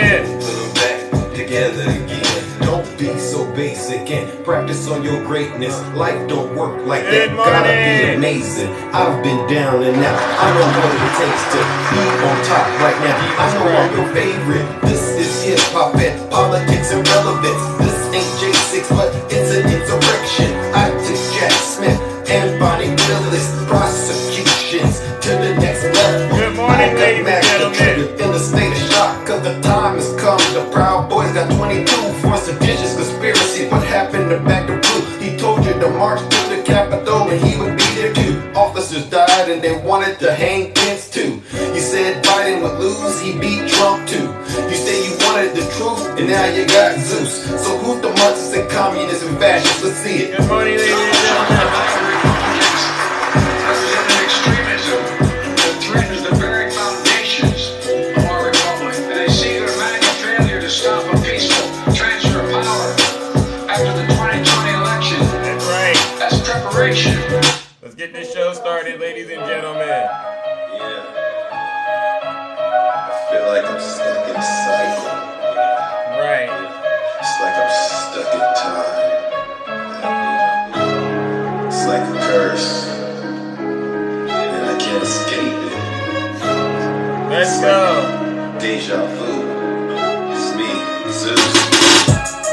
gentlemen. Put them back together again. Don't be so basic and practice on your greatness. Life don't work like that. Gotta be amazing. I've been down and out. I know what it takes to be on top right now. I know I'm your favorite. This is hip hop and politics and relevance. This ain't J6, but it's an insurrection. I took Jack Smith and Bonnie Willis prosecutions to the next level. Good morning, ladies and gentlemen. In a state of shock, cause the time has come. The Proud Boys got 22 for a seditious conspiracy. What happened to Back to Blue? He told you to march to the Capitol and he would be there too. Officers died and they wanted to hang Pence too. You said Biden would lose, he beat Trump too. You said you wanted the truth and now you got Zeus. So who's the Marxists and communists and fascists? Let's see it. Good morning, ladies and gentlemen. Let's get this show started, ladies and gentlemen. Yeah. I feel like I'm stuck in a cycle. Right. It's like I'm stuck in time. It's like a curse. And I can't escape it. Let's go. Deja vu. It's me, Zeus.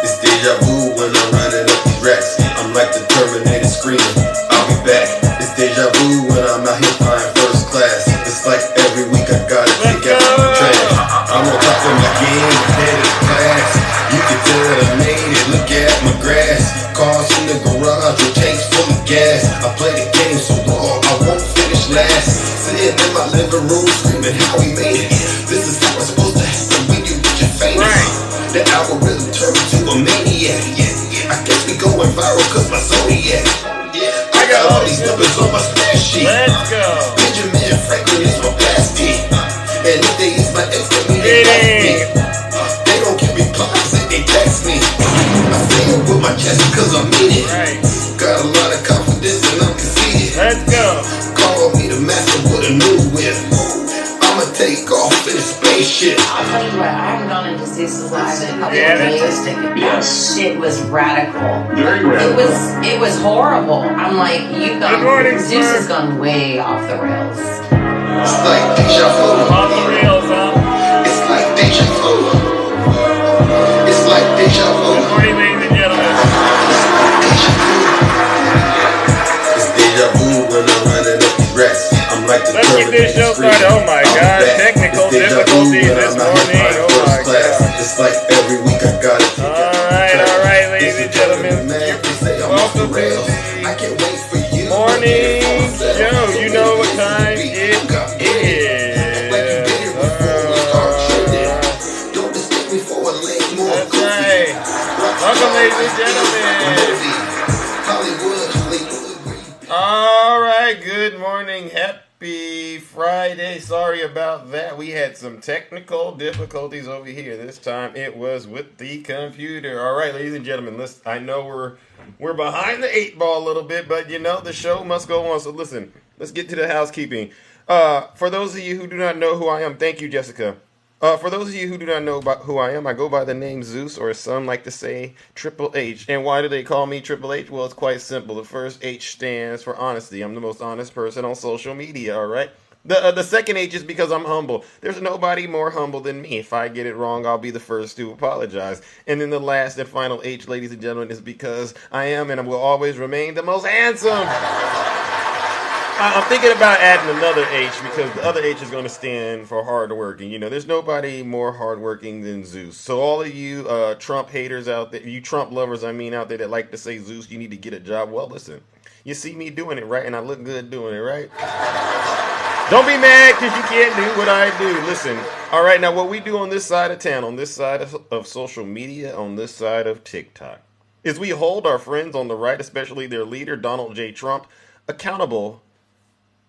It's deja vu when I'm running up these racks. I'm like the Terminator screaming, I'll be back. It's deja vu when I'm out here flying first class. It's like every week I gotta take out the trash. I'm on top of my game, head of class. You can tell that I made it, look at my grass. Cars in the garage with tanks full of gas. I play the game so long, I won't finish last. Sitting in my living room screaming how we made it. This is how it's supposed to happen when you get your famous. The algorithm turned to a maniac. I guess we going viral cause my Zodiac. I got all these numbers on my spreadsheet. Let's go. Benjamin Franklin is my bestie. And if they use my ex, that mean they like me. They don't give me replies if they text me. I say it with my chest cause I mean it. Got a lot of confidence and I'm conceited. Let's go. Call me the master with a new whip. I'ma take off in a spaceship. I'll tell you what, I haven't gone into Zeus's live in a couple of Yeah, days. Yes. Shit was radical. Very radical. It was horrible. I'm like, Good morning, Zeus sir. has gone way off the rails. It's like deja vu. On the rails, huh? It's like deja vu. It's like deja vu. Good morning, ladies and gentlemen. It's deja vu when I'm running up these racks. I'm like the Let's get this show started. Oh my God, technical difficulties this morning. Oh my God. It's like every week I got it. All right, ladies and gentlemen. Welcome to I can't wait for you. Morning show. You know what time it is. Don't mistake me for a lame more. That's right. Welcome, ladies and gentlemen. All right, good morning. Happy Friday. Sorry about that. We had some technical difficulties over here. This time it was with the computer. All right, ladies and gentlemen, I know we're behind the 8 ball a little bit, but you know the show must go on. So listen, let's get to the housekeeping. For those of you who do not know who I am, thank you, Jessica. For those of you who do not know about who I am, I go by the name Zeus, or as some like to say, Triple H. And why do they call me Triple H? Well, it's quite simple. The first H stands for honesty. I'm the most honest person on social media, all right? The second H is because I'm humble. There's nobody more humble than me. If I get it wrong, I'll be the first to apologize. And then the last and final H, ladies and gentlemen, is because I am and will always remain the most handsome. I'm thinking about adding another H because the other H is going to stand for hardworking. You know, there's nobody more hardworking than Zeus. So all of you Trump haters out there, you Trump lovers, out there that like to say, Zeus, you need to get a job. Well, listen, you see me doing it, right? And I look good doing it, right? Don't be mad because you can't do what I do. Listen, all right, now what we do on this side of town, on this side of social media, on this side of TikTok, is we hold our friends on the right, especially their leader, Donald J. Trump, accountable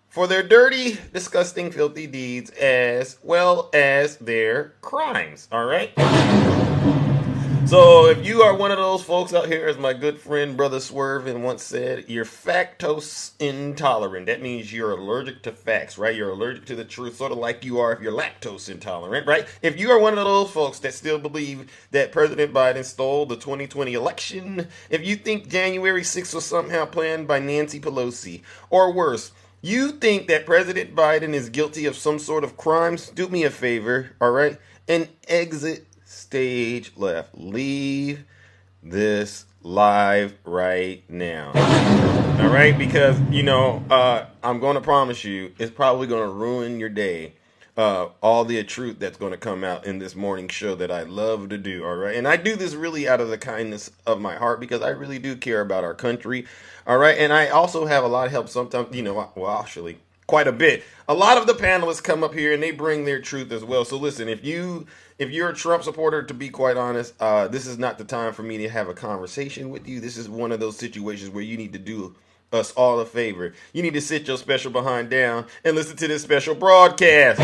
for their dirty, disgusting, filthy deeds as well as their crimes, all right? So if you are one of those folks out here, as my good friend Brother Swervin once said, you're lactose intolerant. That means you're allergic to facts, right? You're allergic to the truth, sort of like you are if you're lactose intolerant, right? If you are one of those folks that still believe that President Biden stole the 2020 election, if you think January 6th was somehow planned by Nancy Pelosi, or worse, you think that President Biden is guilty of some sort of crimes, do me a favor, all right? And exit stage left. Leave this live right now. All right? Because, I'm going to promise you, it's probably going to ruin your day. All the truth that's going to come out in this morning show that I love to do. All right? And I do this really out of the kindness of my heart because I really do care about our country. All right? And I also have a lot of help sometimes, actually quite a bit. A lot of the panelists come up here and they bring their truth as well. So listen, if you're a Trump supporter, to be quite honest, this is not the time for me to have a conversation with you. This is one of those situations where you need to do us all a favor. You need to sit your special behind down and listen to this special broadcast.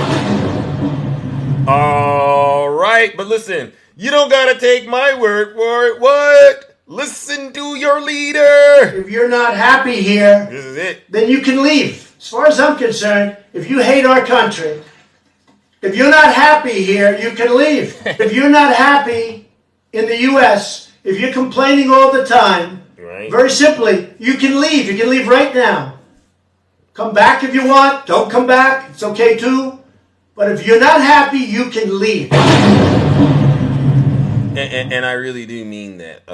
All right, but listen, you don't gotta take my word for it. What? Listen to your leader. If you're not happy here, This is it. then you can leave. As far as I'm concerned, if you hate our country, if you're not happy here, you can leave. If you're not happy in the U.S., if you're complaining all the time, Right. very simply, you can leave. You can leave right now. Come back if you want. Don't come back. It's okay too. But if you're not happy, you can leave. And I really do mean that,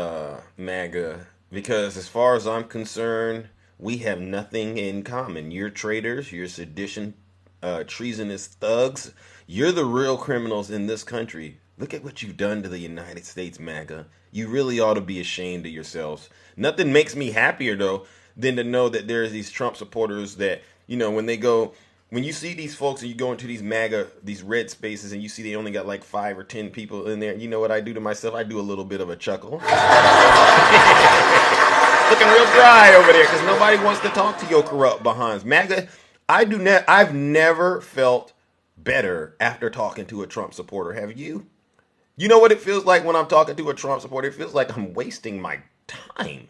MAGA, because as far as I'm concerned, we have nothing in common. You're traitors, you're sedition, treasonous thugs. You're the real criminals in this country. Look at what you've done to the United States, MAGA. You really ought to be ashamed of yourselves. Nothing makes me happier, though, than to know that there's these Trump supporters that, when you see these folks and you go into these MAGA, these red spaces, and you see they only got like 5 or 10 people in there, you know what I do to myself? I do a little bit of a chuckle. Looking real dry over there because nobody wants to talk to your corrupt behinds. MAGA, I've never felt better after talking to a Trump supporter. Have you? You know what it feels like when I'm talking to a Trump supporter? It feels like I'm wasting my time.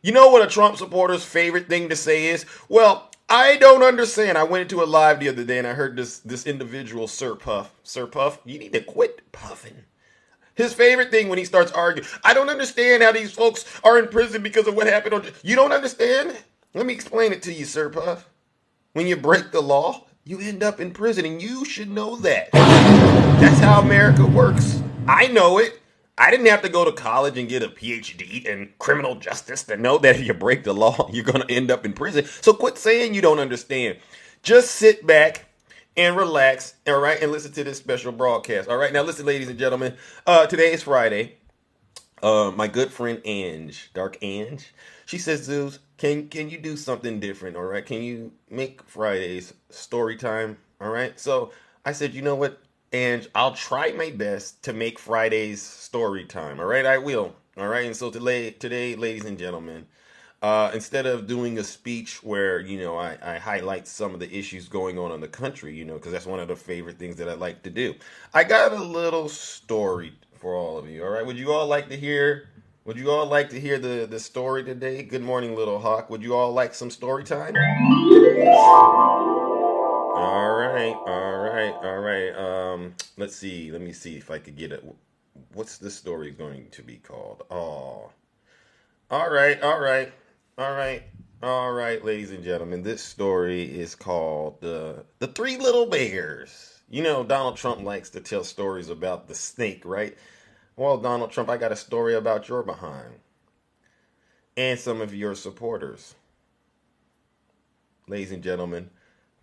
You know what a Trump supporter's favorite thing to say is? Well, I don't understand. I went into a live the other day and I heard this individual, Sir Puff. Sir Puff, you need to quit puffing. His favorite thing when he starts arguing, I don't understand how these folks are in prison because of what happened. You don't understand? Let me explain it to you, Sir Puff. When you break the law, you end up in prison, and you should know that. That's how America works. I know it. I didn't have to go to college and get a PhD in criminal justice to know that if you break the law, you're going to end up in prison. So quit saying you don't understand. Just sit back and relax, all right, and listen to this special broadcast. All right, now listen, ladies and gentlemen. Today is Friday. My good friend Ange, Dark Ange, she says, Zeus, can you do something different, all right? Can you make Fridays story time, all right? So I said, you know what, Ange, I'll try my best to make Fridays story time, all right? I will, all right? And so today, ladies and gentlemen, instead of doing a speech where, I highlight some of the issues going on in the country, because that's one of the favorite things that I like to do. I got a little story for all of you, all right? Would you all like to hear the story today? Good morning, Little Hawk. Would you all like some story time? All right. Let's see. Let me see if I could get it. What's the story going to be called? Oh. All right, ladies and gentlemen. This story is called The Three Little Bears. Donald Trump likes to tell stories about the snake, right? Well, Donald Trump, I got a story about your behind and some of your supporters. Ladies and gentlemen,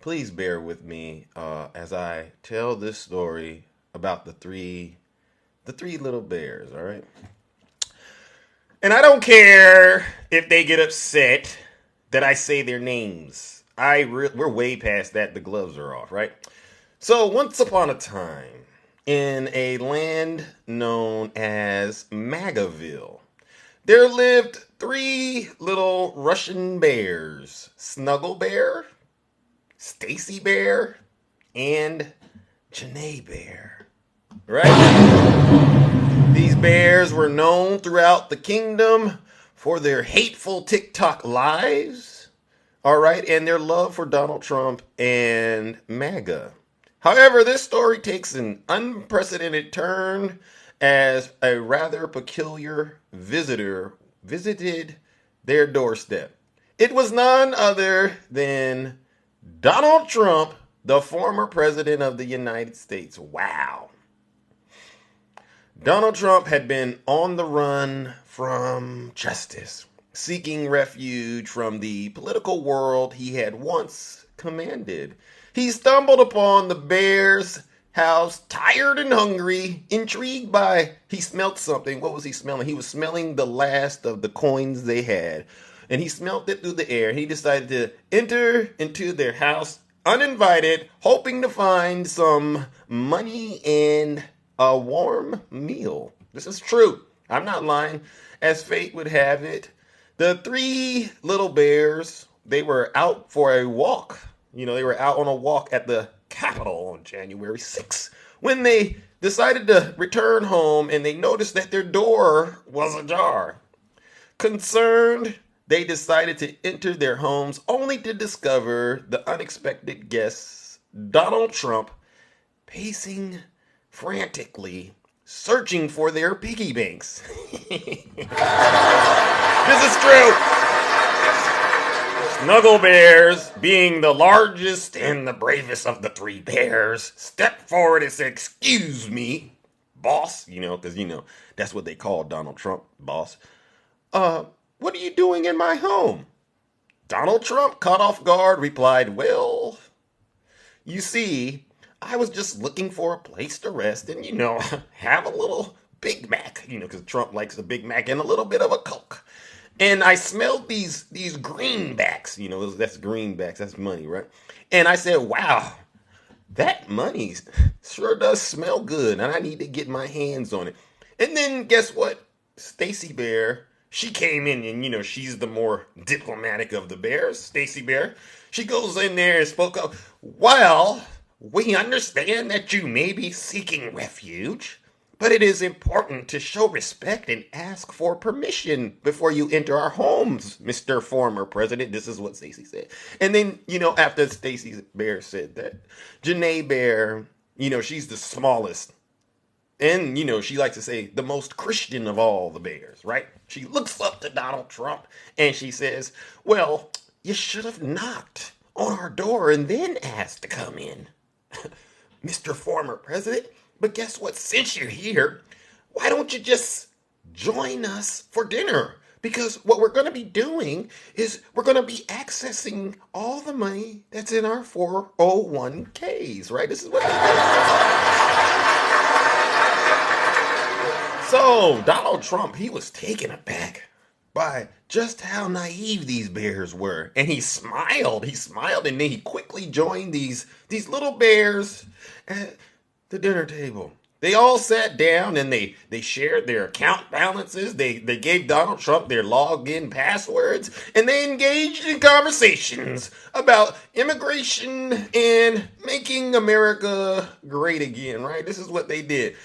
please bear with me as I tell this story about the three little bears, all right? And I don't care if they get upset that I say their names. We're way past that. The gloves are off, right? So once upon a time, in a land known as Magaville, there lived 3 little Russian bears: Snuggle Bear, Stacy Bear, and Janae Bear. Right? bears were known throughout the kingdom for their hateful TikTok lives, all right, and their love for Donald Trump and MAGA. However, this story takes an unprecedented turn as a rather peculiar visitor visited their doorstep. It was none other than Donald Trump, the former president of the United States. Wow. Donald Trump had been on the run from justice, seeking refuge from the political world he had once commanded. He stumbled upon the bears' house, tired and hungry, intrigued by, he smelled something. What was he smelling? He was smelling the last of the coins they had. And he smelled it through the air. He decided to enter into their house uninvited, hoping to find some money and a warm meal. This is true. I'm not lying. As fate would have it, the three little bears, they were out for a walk. They were out on a walk at the Capitol on January 6th when they decided to return home and they noticed that their door was ajar. Concerned, they decided to enter their homes only to discover the unexpected guests, Donald Trump, pacing frantically, searching for their piggy banks. This is true. Snuggle Bears, being the largest and the bravest of the three bears, stepped forward and said, "Excuse me, boss," because, that's what they call Donald Trump, boss. What are you doing in my home? Donald Trump, caught off guard, replied, "Well, you see, I was just looking for a place to rest and, have a little Big Mac, because Trump likes a Big Mac and a little bit of a Coke. And I smelled these greenbacks, that's greenbacks, that's money, right? And I said, wow, that money sure does smell good and I need to get my hands on it." And then guess what? Stacy Bear, she came in and, she's the more diplomatic of the bears, Stacy Bear. She goes in there and spoke up, "Well, we understand that you may be seeking refuge, but it is important to show respect and ask for permission before you enter our homes, Mr. Former President." This is what Stacey said. And then, after Stacey Bear said that, Janae Bear, she's the smallest. And, she likes to say the most Christian of all the bears, right? She looks up to Donald Trump and she says, "Well, you should have knocked on our door and then asked to come in, Mr. Former President. But guess what? Since you're here, why don't you just join us for dinner? Because what we're going to be doing is we're going to be accessing all the money that's in our 401ks, right?" This is what they do. So Donald Trump, he was taken aback by just how naive these bears were. And he smiled, and then he quickly joined these little bears at the dinner table. They all sat down and they shared their account balances. They gave Donald Trump their login passwords, and they engaged in conversations about immigration and making America great again, right? This is what they did.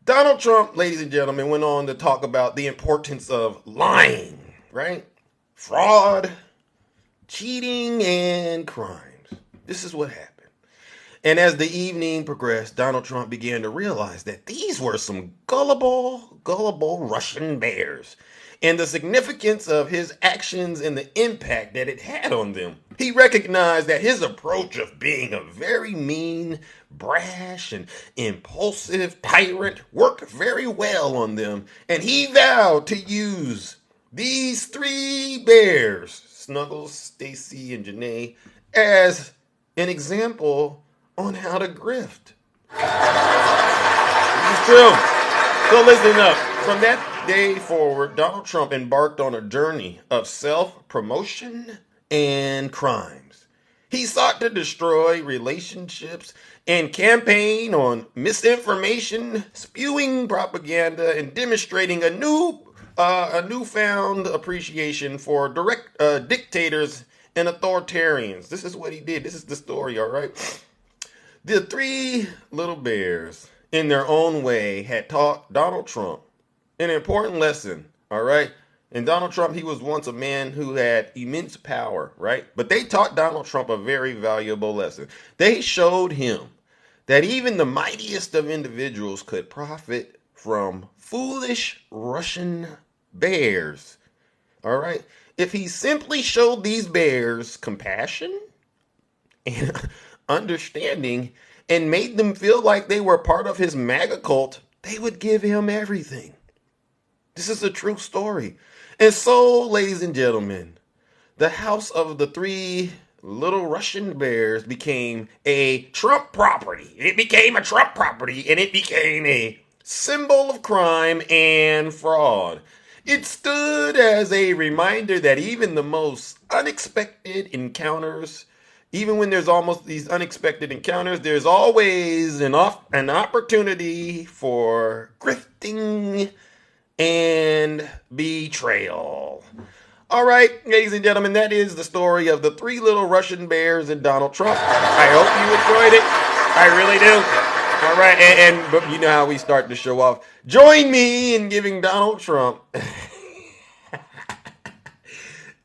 Donald Trump, ladies and gentlemen, went on to talk about the importance of lying, right? Fraud, cheating, and crimes. This is what happened. And as the evening progressed, Donald Trump began to realize that these were some gullible Russian bears, and the significance of his actions and the impact that it had on them. He recognized that his approach of being a very mean, brash, and impulsive tyrant worked very well on them, and he vowed to use these three bears, Snuggles, Stacy, and Janae, as an example on how to grift. This is true. So listen up. From that day forward, Donald Trump embarked on a journey of self-promotion and crimes. He sought to destroy relationships and campaign on misinformation, spewing propaganda, and demonstrating a newfound appreciation for dictators and authoritarians. This is what he did. This is the story, all right? The three little bears, in their own way, had taught Donald Trump an important lesson, all right? And Donald Trump, he was once a man who had immense power, right? But they taught Donald Trump a very valuable lesson. They showed him that even the mightiest of individuals could profit from foolish Russian bears, all right? If he simply showed these bears compassion and understanding and made them feel like they were part of his MAGA cult, they would give him everything. This is a true story. And so, ladies and gentlemen, the house of the three little Russian bears became a Trump property. It became a Trump property, and it became a symbol of crime and fraud. It stood as a reminder that even the most unexpected encounters, even when there's almost these unexpected encounters, there's always an opportunity for grifting and betrayal. All right, ladies and gentlemen, that is the story of the three little Russian bears and Donald Trump. I hope you enjoyed it. I really do. All right, but you know how we start to show off. Join me in giving Donald Trump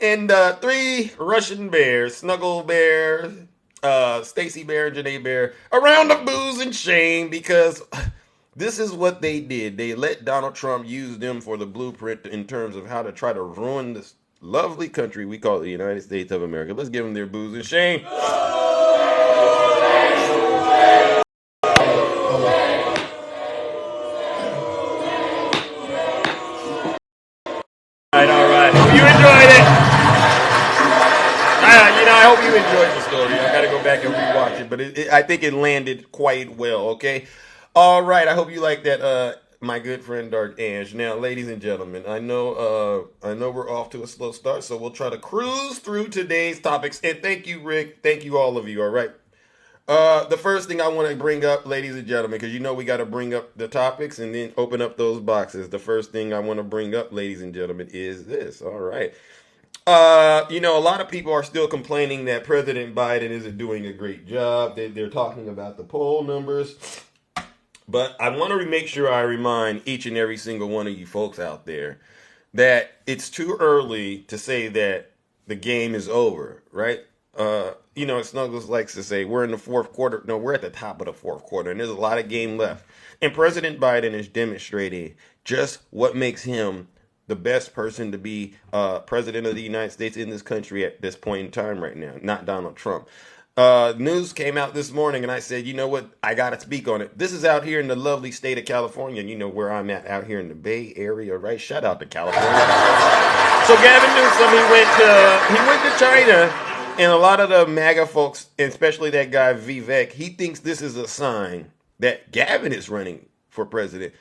and three Russian bears, Snuggle Bear, Stacy Bear, and Janae Bear, a round of booze and shame, because this is what they did. They let Donald Trump use them for the blueprint in terms of how to try to ruin this lovely country we call the United States of America. Let's give them their booze and shame. All right. Hope you enjoyed it. I hope you enjoyed the story. I got to go back and rewatch it, but I think it landed quite well. Okay. All right. I hope you like that. My good friend Dark Ange. Now, ladies and gentlemen, I know we're off to a slow start, so we'll try to cruise through today's topics. And thank you, Rick. Thank you, all of you. All right. The first thing I want to bring up, ladies and gentlemen, because you know we got to bring up the topics and then open up those boxes. The first thing I want to bring up, ladies and gentlemen, is this. All right. A lot of people are still complaining that President Biden isn't doing a great job. They're talking about the poll numbers. But I want to make sure I remind each and every single one of you folks out there that it's too early to say that the game is over, right? Snuggles likes to say we're in the fourth quarter. No, we're at the top of the fourth quarter, and there's a lot of game left. And President Biden is demonstrating just what makes him the best person to be president of the United States in this country at this point in time right now, not Donald Trump. News came out this morning, and I said, you know what? I got to speak on it. This is out here in the lovely state of California. You know where I'm at, out here in the Bay Area, right? Shout out to California. So Gavin Newsom, he went to China, and a lot of the MAGA folks, and especially that guy Vivek, he thinks this is a sign that Gavin is running for president.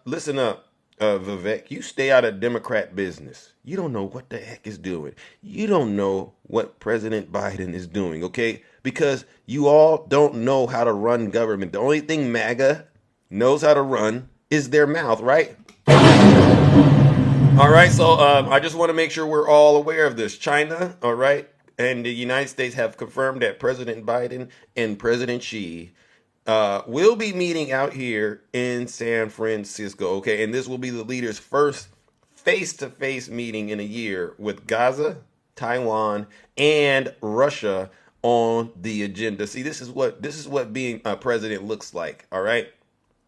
Listen up. Vivek, you stay out of Democrat business. You don't know what the heck is doing. You don't know what President Biden is doing, okay? Because you all don't know how to run government. The only thing MAGA knows how to run is their mouth, right? All right, so I just want to make sure we're all aware of this. China, all right, and the United States have confirmed that President Biden and President Xi we'll be meeting out here in San Francisco, okay? And this will be the leaders' first face-to-face meeting in a year with Gaza, Taiwan, and Russia on the agenda. See, this is what being a president looks like, all right?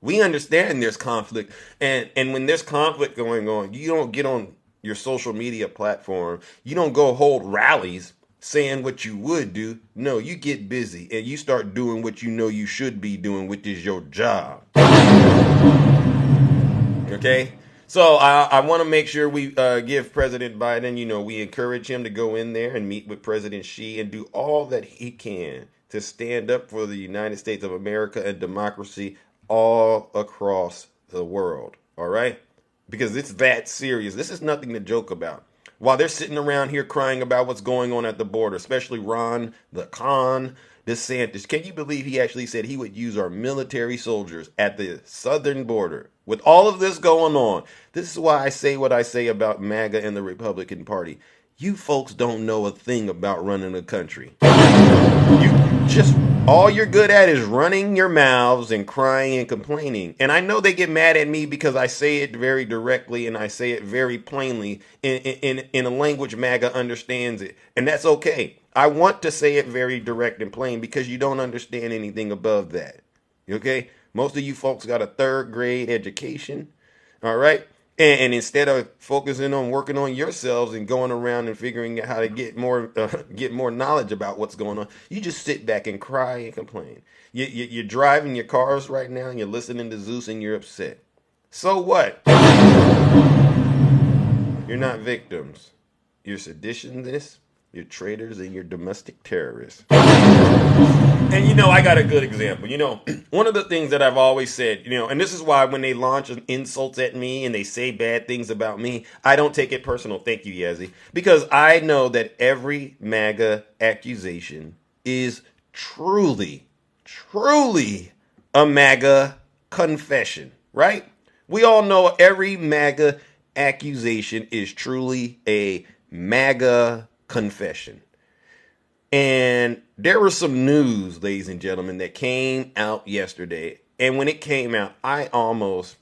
We understand there's conflict, and when there's conflict going on, you don't get on your social media platform. You don't go hold rallies saying what you would do. No, you get busy and you start doing what you know you should be doing, which is your job. Okay? So I want to make sure we give President Biden, we encourage him to go in there and meet with President Xi and do all that he can to stand up for the United States of America and democracy all across the world. All right? Because it's that serious. This is nothing to joke about. While they're sitting around here crying about what's going on at the border, especially Ron the Con DeSantis. Can you believe he actually said he would use our military soldiers at the southern border? With all of this going on, this is why I say what I say about MAGA and the Republican Party. You folks don't know a thing about running a country. You just All you're good at is running your mouths and crying and complaining. And I know they get mad at me because I say it very directly and I say it very plainly in a language MAGA understands it. And that's okay. I want to say it very direct and plain because you don't understand anything above that. Okay? Most of you folks got a third grade education. All right? And instead of focusing on working on yourselves and going around and figuring out how to get more knowledge about what's going on, you just sit back and cry and complain. You're driving your cars right now and you're listening to Zeus and you're upset. So what? You're not victims. You're seditionists, you're traitors, and you're domestic terrorists. And I got a good example. One of the things that I've always said, and this is why when they launch insults at me and they say bad things about me, I don't take it personal. Thank you, Yazzie. Because I know that every MAGA accusation is truly, truly a MAGA confession, right? We all know every MAGA accusation is truly a MAGA confession. And there was some news, ladies and gentlemen, that came out yesterday. And when it came out, I almost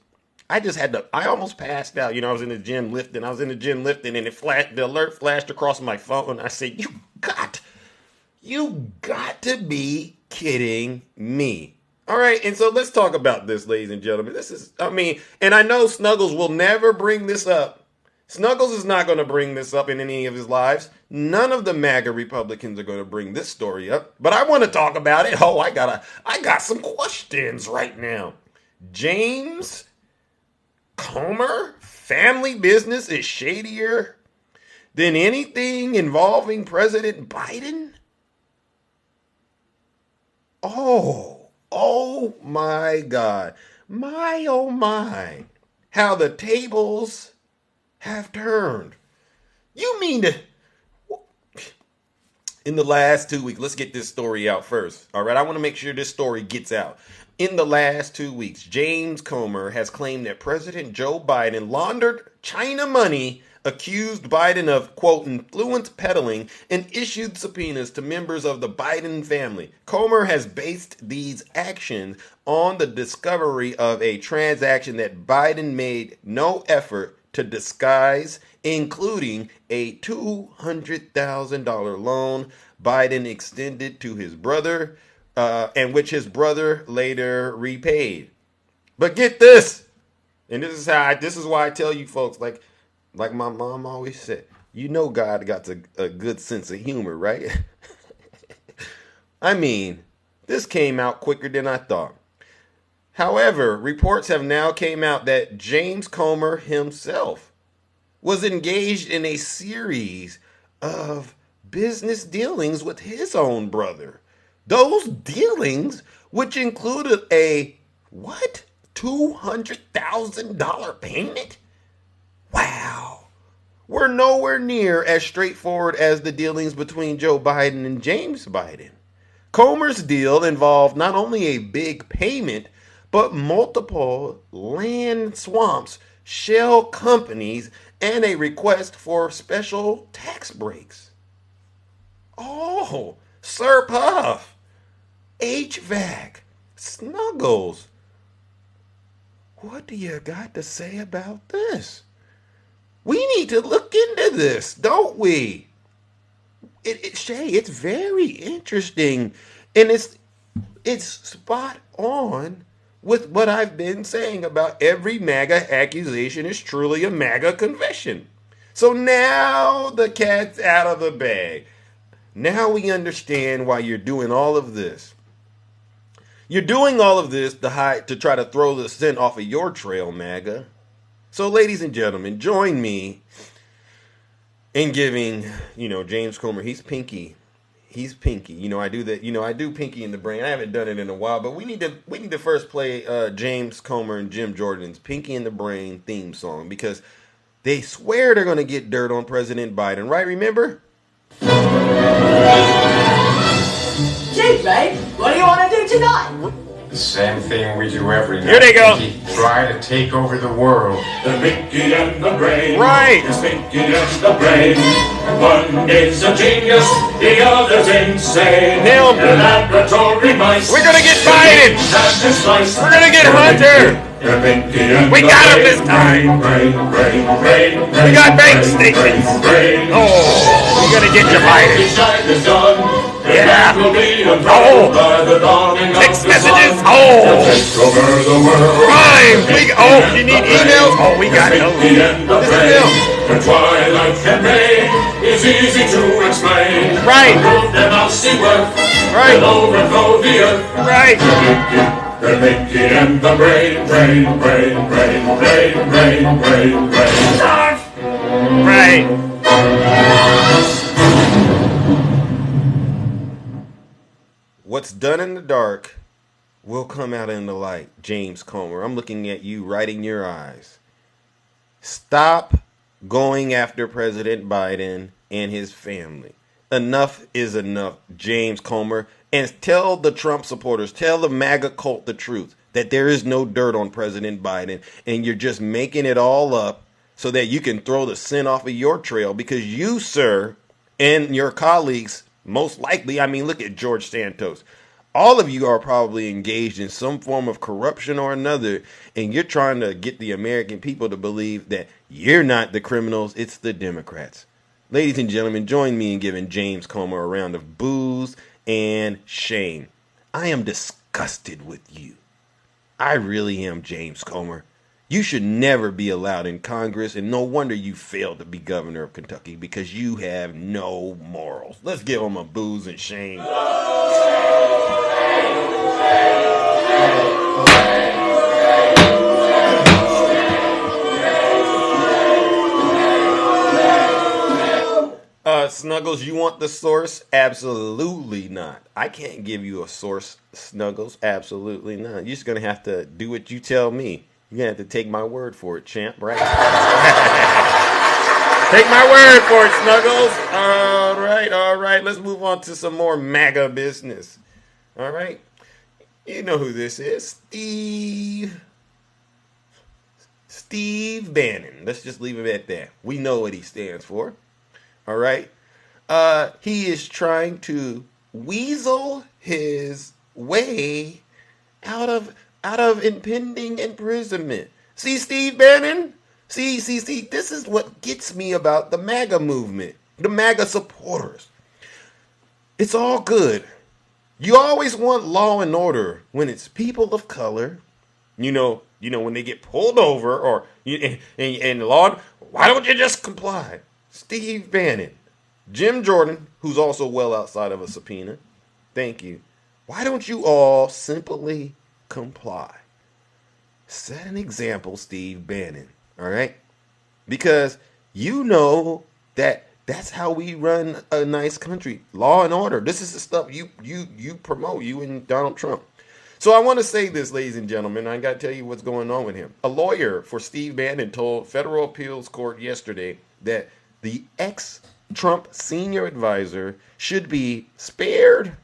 passed out. I was in the gym lifting. And the alert flashed across my phone. I said, you got to be kidding me. All right. And so let's talk about this, ladies and gentlemen. And I know Snuggles will never bring this up. Snuggles is not going to bring this up in any of his lives. None of the MAGA Republicans are going to bring this story up. But I want to talk about it. Oh, I got some questions right now. James Comer, family business is shadier than anything involving President Biden? Oh my God. Oh my. How the tables have turned. You mean to... In the last 2 weeks, let's get this story out first. All right, I want to make sure this story gets out. In the last 2 weeks, James Comer has claimed that President Joe Biden laundered China money, accused Biden of, quote, influence peddling, and issued subpoenas to members of the Biden family. Comer has based these actions on the discovery of a transaction that Biden made no effort to disguise, including a $200,000 loan Biden extended to his brother, and which his brother later repaid. But get this, and this is why I tell you folks, like my mom always said, God got a good sense of humor, right? This came out quicker than I thought. However, reports have now came out that James Comer himself was engaged in a series of business dealings with his own brother. Those dealings, which included a, what? $200,000 payment? Wow. Were nowhere near as straightforward as the dealings between Joe Biden and James Biden. Comer's deal involved not only a big payment, but multiple land swamps, shell companies, and a request for special tax breaks. Oh, Sir Puff, HVAC, Snuggles. What do you got to say about this? We need to look into this, don't we? Shay, it's very interesting, and it's spot on with what I've been saying about every MAGA accusation is truly a MAGA confession. So now the cat's out of the bag. Now we understand why you're doing all of this. You're doing all of this to try to throw the scent off of your trail, MAGA. So ladies and gentlemen, join me in giving, James Comer, he's pinky. He's pinky. I do that. I do pinky in the brain. I haven't done it in a while, but we need to first play James Comer and Jim Jordan's Pinky in the Brain theme song because they swear they're going to get dirt on President Biden, right? Remember? Gee, babe, what do you want to do tonight? The same thing we do every night. Here they go. Try to take over the world. The Mickey and the Brain. Right. It's Mickey and the Brain. One is a genius, the other's insane. Nailed The it. laboratory mice. We're gonna get Biden. We're gonna get Hunter. We got him this time. We got bank statements. Oh, we're gonna get you Biden. Yeah. Oh. Text messages. Oh. Crime. You need emails? Oh, we got those. This is them. The twilight campaign is easy to explain. Right. Prove their mousy worth. Right. And overthrow the earth. Right. The Mickey and the Brain. Right. What's done in the dark will come out in the light. James Comer, I'm looking at you right in your eyes. Stop going after President Biden and his family. Enough is enough, James Comer. And tell the Trump supporters, tell the MAGA cult the truth, that there is no dirt on President Biden, and you're just making it all up so that you can throw the sin off of your trail, because you, sir, and your colleagues, most likely, I mean, look at George Santos. All of you are probably engaged in some form of corruption or another, and you're trying to get the American people to believe that you're not the criminals, it's the Democrats. Ladies and gentlemen, join me in giving James Comer a round of boos and shame. I am disgusted with you. I really am, James Comer. You should never be allowed in Congress, and no wonder you failed to be governor of Kentucky, because you have no morals. Let's give him a boos and shame. Snuggles, you want the source? Absolutely not. I can't give you a source, Snuggles. Absolutely not. You're just going to have to do what you tell me. You're going to have to take my word for it, champ, right? Take my word for it, Snuggles. All right. Let's move on to some more MAGA business. All right. You know who this is. Steve Bannon. Let's just leave it at that. We know what he stands for. All right. He is trying to weasel his way out of impending imprisonment. See, Steve Bannon? See, this is what gets me about the MAGA movement, the MAGA supporters. It's all good. You always want law and order when it's people of color. You know when they get pulled over, or and law. Why don't you just comply? Steve Bannon, Jim Jordan, who's also well outside of a subpoena. Thank you. Why don't you all simply comply? Set an example, Steve Bannon. All right? Because you know that's how we run a nice country. Law and order. This is the stuff you promote, you and Donald Trump. So I want to say this, ladies and gentlemen. I got to tell you what's going on with him. A lawyer for Steve Bannon told federal appeals court yesterday that the ex-Trump senior advisor should be spared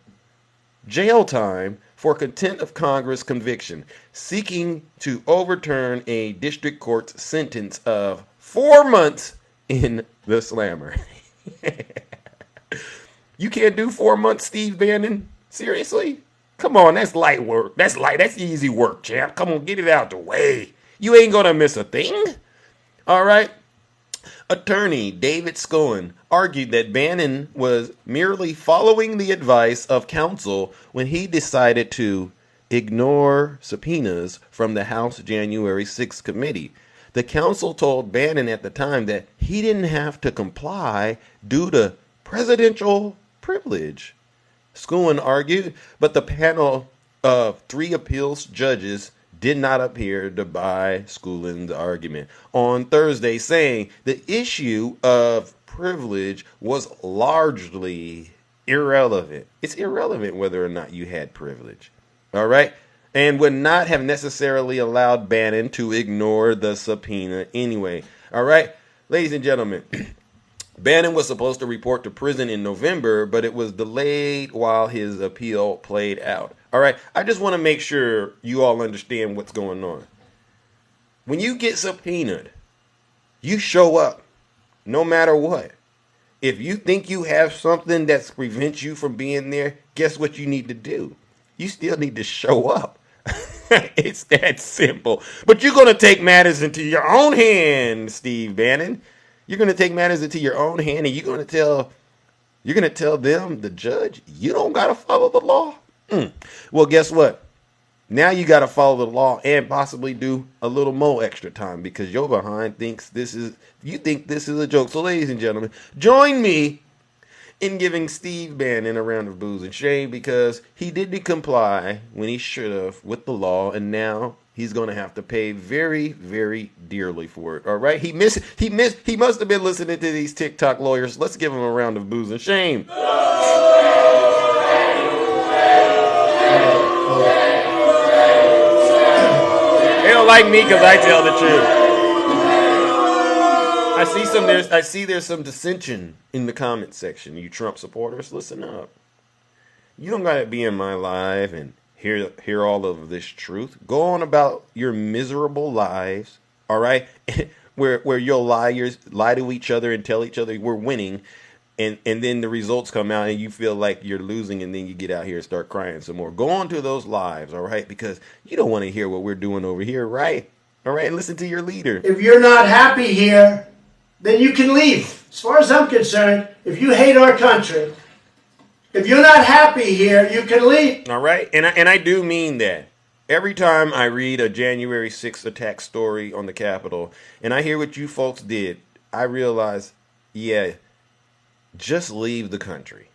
jail time for contempt of Congress conviction, seeking to overturn a district court's sentence of 4 months in the slammer. You can't do 4 months, Steve Bannon? Seriously? Come on, that's light work. That's easy work, champ. Come on, get it out the way. You ain't gonna miss a thing. All right? Attorney David Scowen argued that Bannon was merely following the advice of counsel when he decided to ignore subpoenas from the House January 6th committee. The counsel told Bannon at the time that he didn't have to comply due to presidential privilege. Scowen argued, but the panel of 3 appeals judges did not appear to buy Scowen's argument on Thursday, saying the issue of privilege was largely irrelevant. It's irrelevant whether or not you had privilege. All right? And would not have necessarily allowed Bannon to ignore the subpoena anyway. All right? Ladies and gentlemen, Bannon was supposed to report to prison in November, but it was delayed while his appeal played out. All right, I just want to make sure you all understand what's going on. When you get subpoenaed, you show up no matter what. If you think you have something that prevents you from being there, guess what you need to do? You still need to show up. It's that simple. But you're going to take matters into your own hands, Steve Bannon. You're going to take matters into your own hand, and you're going to tell them, the judge, you don't got to follow the law. Well, guess what? Now you got to follow the law and possibly do a little more extra time because your behind thinks this is a joke. So, ladies and gentlemen, join me in giving Steve Bannon a round of boos and shame because he didn't comply when he should have with the law, and now he's going to have to pay very, very dearly for it. All right, he must have been listening to these TikTok lawyers. Let's give him a round of boos and shame. They don't like me because I tell the truth. I see there's some dissension in the comment section. You Trump supporters, listen up. You don't gotta be in my live and hear all of this truth. Go on about your miserable lives, all right? where you'll lie to each other and tell each other we're winning, and then the results come out and you feel like you're losing, and then you get out here and start crying some more. Go on to those lives, all right? Because you don't want to hear what we're doing over here, right? All right, listen to your leader. If you're not happy here, then you can leave. As far as I'm concerned, if you hate our country, if you're not happy here, you can leave. All right, and I do mean that. Every time I read a January 6th attack story on the Capitol, and I hear what you folks did, I realize, yeah, just leave the country.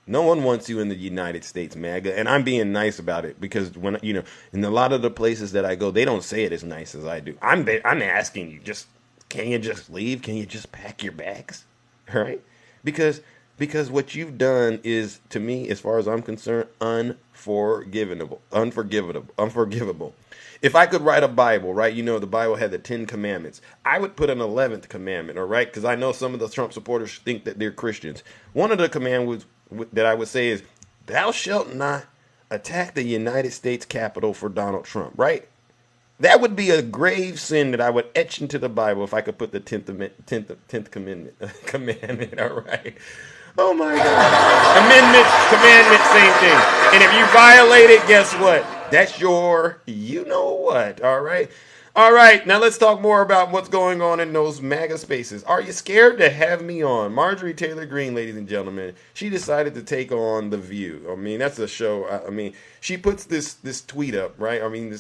No one wants you in the United States, MAGA, and I'm being nice about it because when in a lot of the places that I go, they don't say it as nice as I do. I'm asking you, can you just leave? Can you just pack your bags? All right? Because what you've done is, to me, as far as I'm concerned, unforgivable. If I could write a Bible, right? The Bible had the 10 commandments. I would put an 11th commandment, all right? Because I know some of the Trump supporters think that they're Christians. One of the commandments that I would say is, thou shalt not attack the United States Capitol for Donald Trump, right? That would be a grave sin that I would etch into the Bible if I could put the 10th commandment, all right? Oh, my God. Amendment, commandment, same thing. And if you violate it, guess what? That's your you-know-what, all right? All right, now let's talk more about what's going on in those MAGA spaces. Are you scared to have me on? Marjorie Taylor Greene, ladies and gentlemen, she decided to take on The View. I mean, that's a show. She puts this tweet up, right? And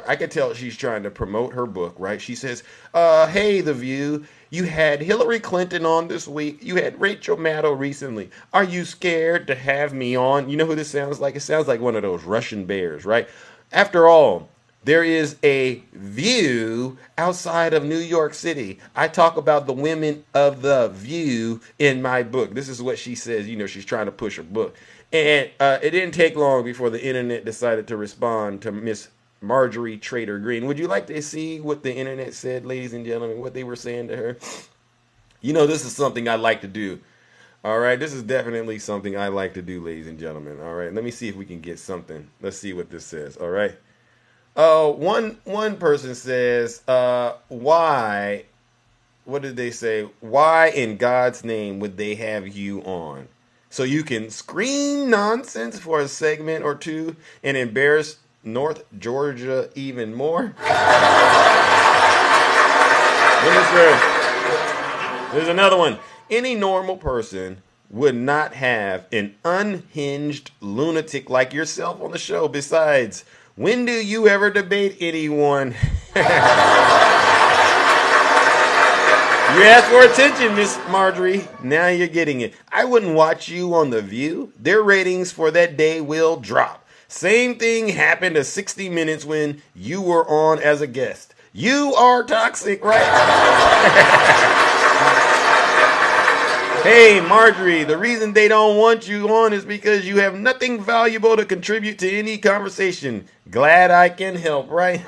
I could tell she's trying to promote her book, right? She says, hey, The View, you had Hillary Clinton on this week. You had Rachel Maddow recently. Are you scared to have me on? You know who this sounds like? It sounds like one of those Russian bears, right? After all, there is a view outside of New York City. I talk about the women of the View in my book. This is what she says. She's trying to push her book. And it didn't take long before the internet decided to respond to Miss Marjorie Taylor Greene. Would you like to see what the internet said, ladies and gentlemen, what they were saying to her? This is something I like to do. All right, this is definitely something I like to do, ladies and gentlemen. All right, let me see if we can get something. Let's see what this says. All right. One person says, why? What did they say? Why in God's name would they have you on? So you can scream nonsense for a segment or two and embarrass North Georgia even more? There's another one. Any normal person would not have an unhinged lunatic like yourself on the show. Besides, when do you ever debate anyone? You asked for attention, Miss Marjorie. Now you're getting it. I wouldn't watch you on The View. Their ratings for that day will drop. Same thing happened to 60 Minutes when you were on as a guest. You are toxic, right? Hey, Marjorie, the reason they don't want you on is because you have nothing valuable to contribute to any conversation. Glad I can help, right?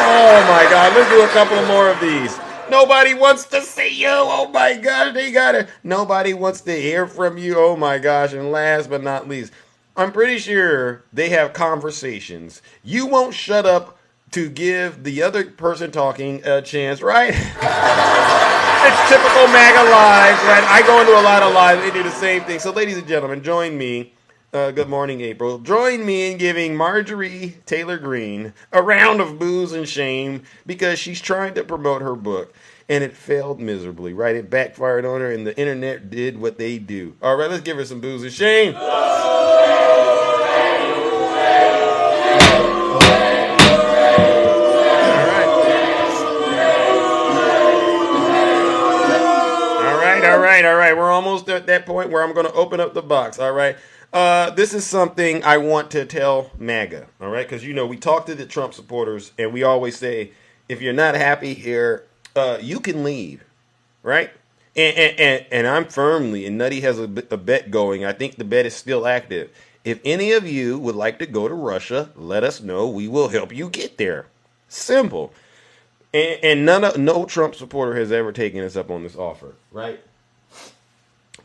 Oh, my God. Let's do a couple more of these. Nobody wants to see you. Oh my gosh, they got it. Nobody wants to hear from you. Oh my gosh. And last but not least, I'm pretty sure they have conversations. You won't shut up to give the other person talking a chance, right? It's typical MAGA lives, right? I go into a lot of lives. They do the same thing. So, ladies and gentlemen, join me. Good morning, April. Join me in giving Marjorie Taylor Greene a round of booze and shame because she's trying to promote her book and it failed miserably, right? It backfired on her and the internet did what they do. All right, let's give her some booze and shame. All right. We're almost at that point where I'm going to open up the box. All right. This is something I want to tell MAGA. All right. Because, we talk to the Trump supporters and we always say, if you're not happy here, you can leave. Right. And I'm firmly, and Nutty has a bet going. I think the bet is still active. If any of you would like to go to Russia, let us know. We will help you get there. Simple. And no Trump supporter has ever taken us up on this offer. Right.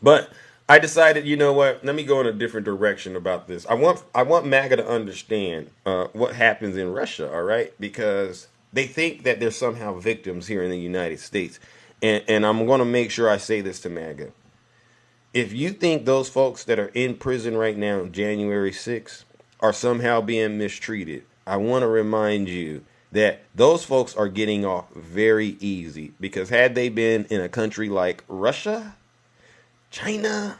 But I decided, you know what? Let me go in a different direction about this. I want MAGA to understand what happens in Russia, all right? Because they think that they're somehow victims here in the United States. And I'm going to make sure I say this to MAGA. If you think those folks that are in prison right now, January 6th, are somehow being mistreated, I want to remind you that those folks are getting off very easy. Because had they been in a country like Russia, China,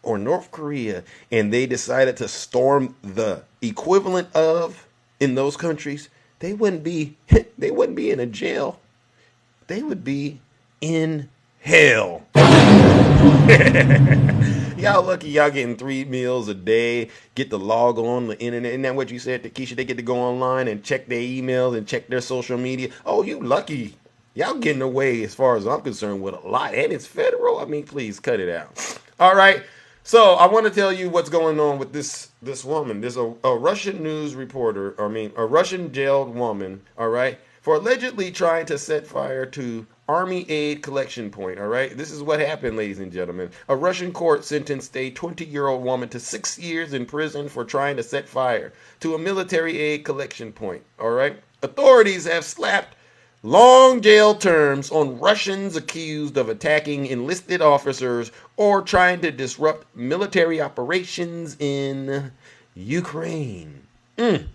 or North Korea, and they decided to storm the equivalent of in those countries, they wouldn't be in a jail. They would be in hell. Y'all lucky y'all getting 3 meals a day, get to log on the internet. Isn't that what you said to Keisha? They get to go online and check their emails and check their social media. Oh, you lucky. Y'all getting away, as far as I'm concerned, with a lot. And it's federal. I mean, please cut it out. All right. So I want to tell you what's going on with this woman. There's a Russian news reporter, a Russian jailed woman, all right, for allegedly trying to set fire to Army aid collection point, all right? This is what happened, ladies and gentlemen. A Russian court sentenced a 20-year-old woman to 6 years in prison for trying to set fire to a military aid collection point, all right? Authorities have slapped long jail terms on Russians accused of attacking enlisted officers or trying to disrupt military operations in Ukraine. The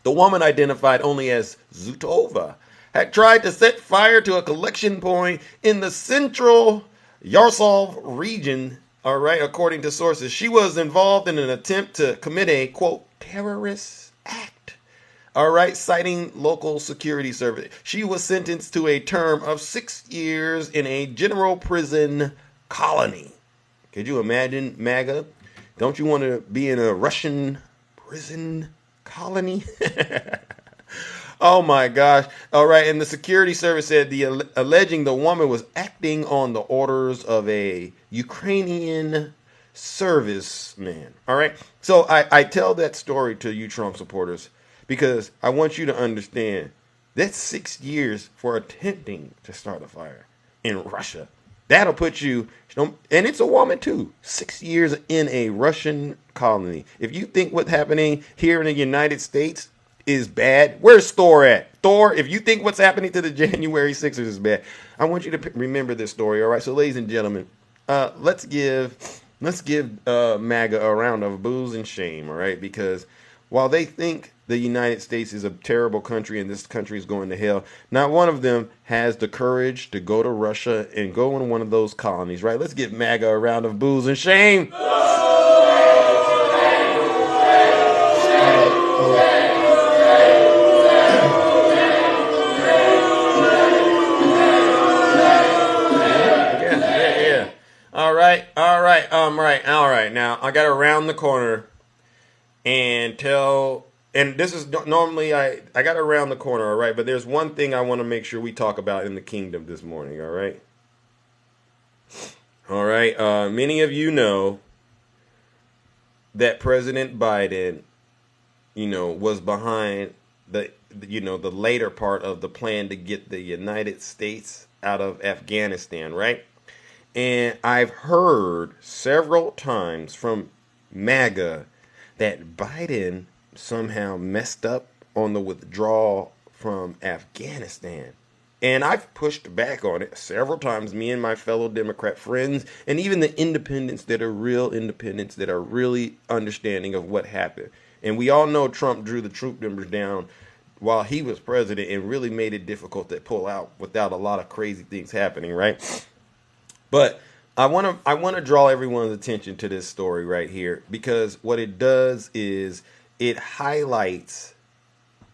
woman, identified only as Zutova, had tried to set fire to a collection point in the central Yaroslav region, all right, according to sources. She was involved in an attempt to commit a, quote, terrorist act. All right, citing local security service. She was sentenced to a term of 6 years in a general prison colony. Could you imagine, MAGA? Don't you want to be in a Russian prison colony? Oh my gosh. All right, and the security service said alleging the woman was acting on the orders of a Ukrainian serviceman. All right, so I tell that story to you Trump supporters because I want you to understand that's 6 years for attempting to start a fire in Russia. That'll put you, and it's a woman too, 6 years in a Russian colony. If you think what's happening here in the United States is bad, where's Thor at? Thor, if you think what's happening to the January 6ers is bad, I want you to remember this story, all right? So, ladies and gentlemen, let's give MAGA a round of booze and shame, all right? Because while they think the United States is a terrible country and this country is going to hell, not one of them has the courage to go to Russia and go in one of those colonies, right? Let's give MAGA a round of booze and shame. All right. Now I got to round the corner and this is normally I got to round the corner, all right? But there's one thing I want to make sure we talk about in the kingdom this morning, all right? All right. Many of you know that President Biden, was behind the later part of the plan to get the United States out of Afghanistan, right? And I've heard several times from MAGA that Biden somehow messed up on the withdrawal from Afghanistan. And I've pushed back on it several times, me and my fellow Democrat friends, and even the independents that are real independents that are really understanding of what happened. And we all know Trump drew the troop numbers down while he was president and really made it difficult to pull out without a lot of crazy things happening, right? But I want to draw everyone's attention to this story right here, because what it does is it highlights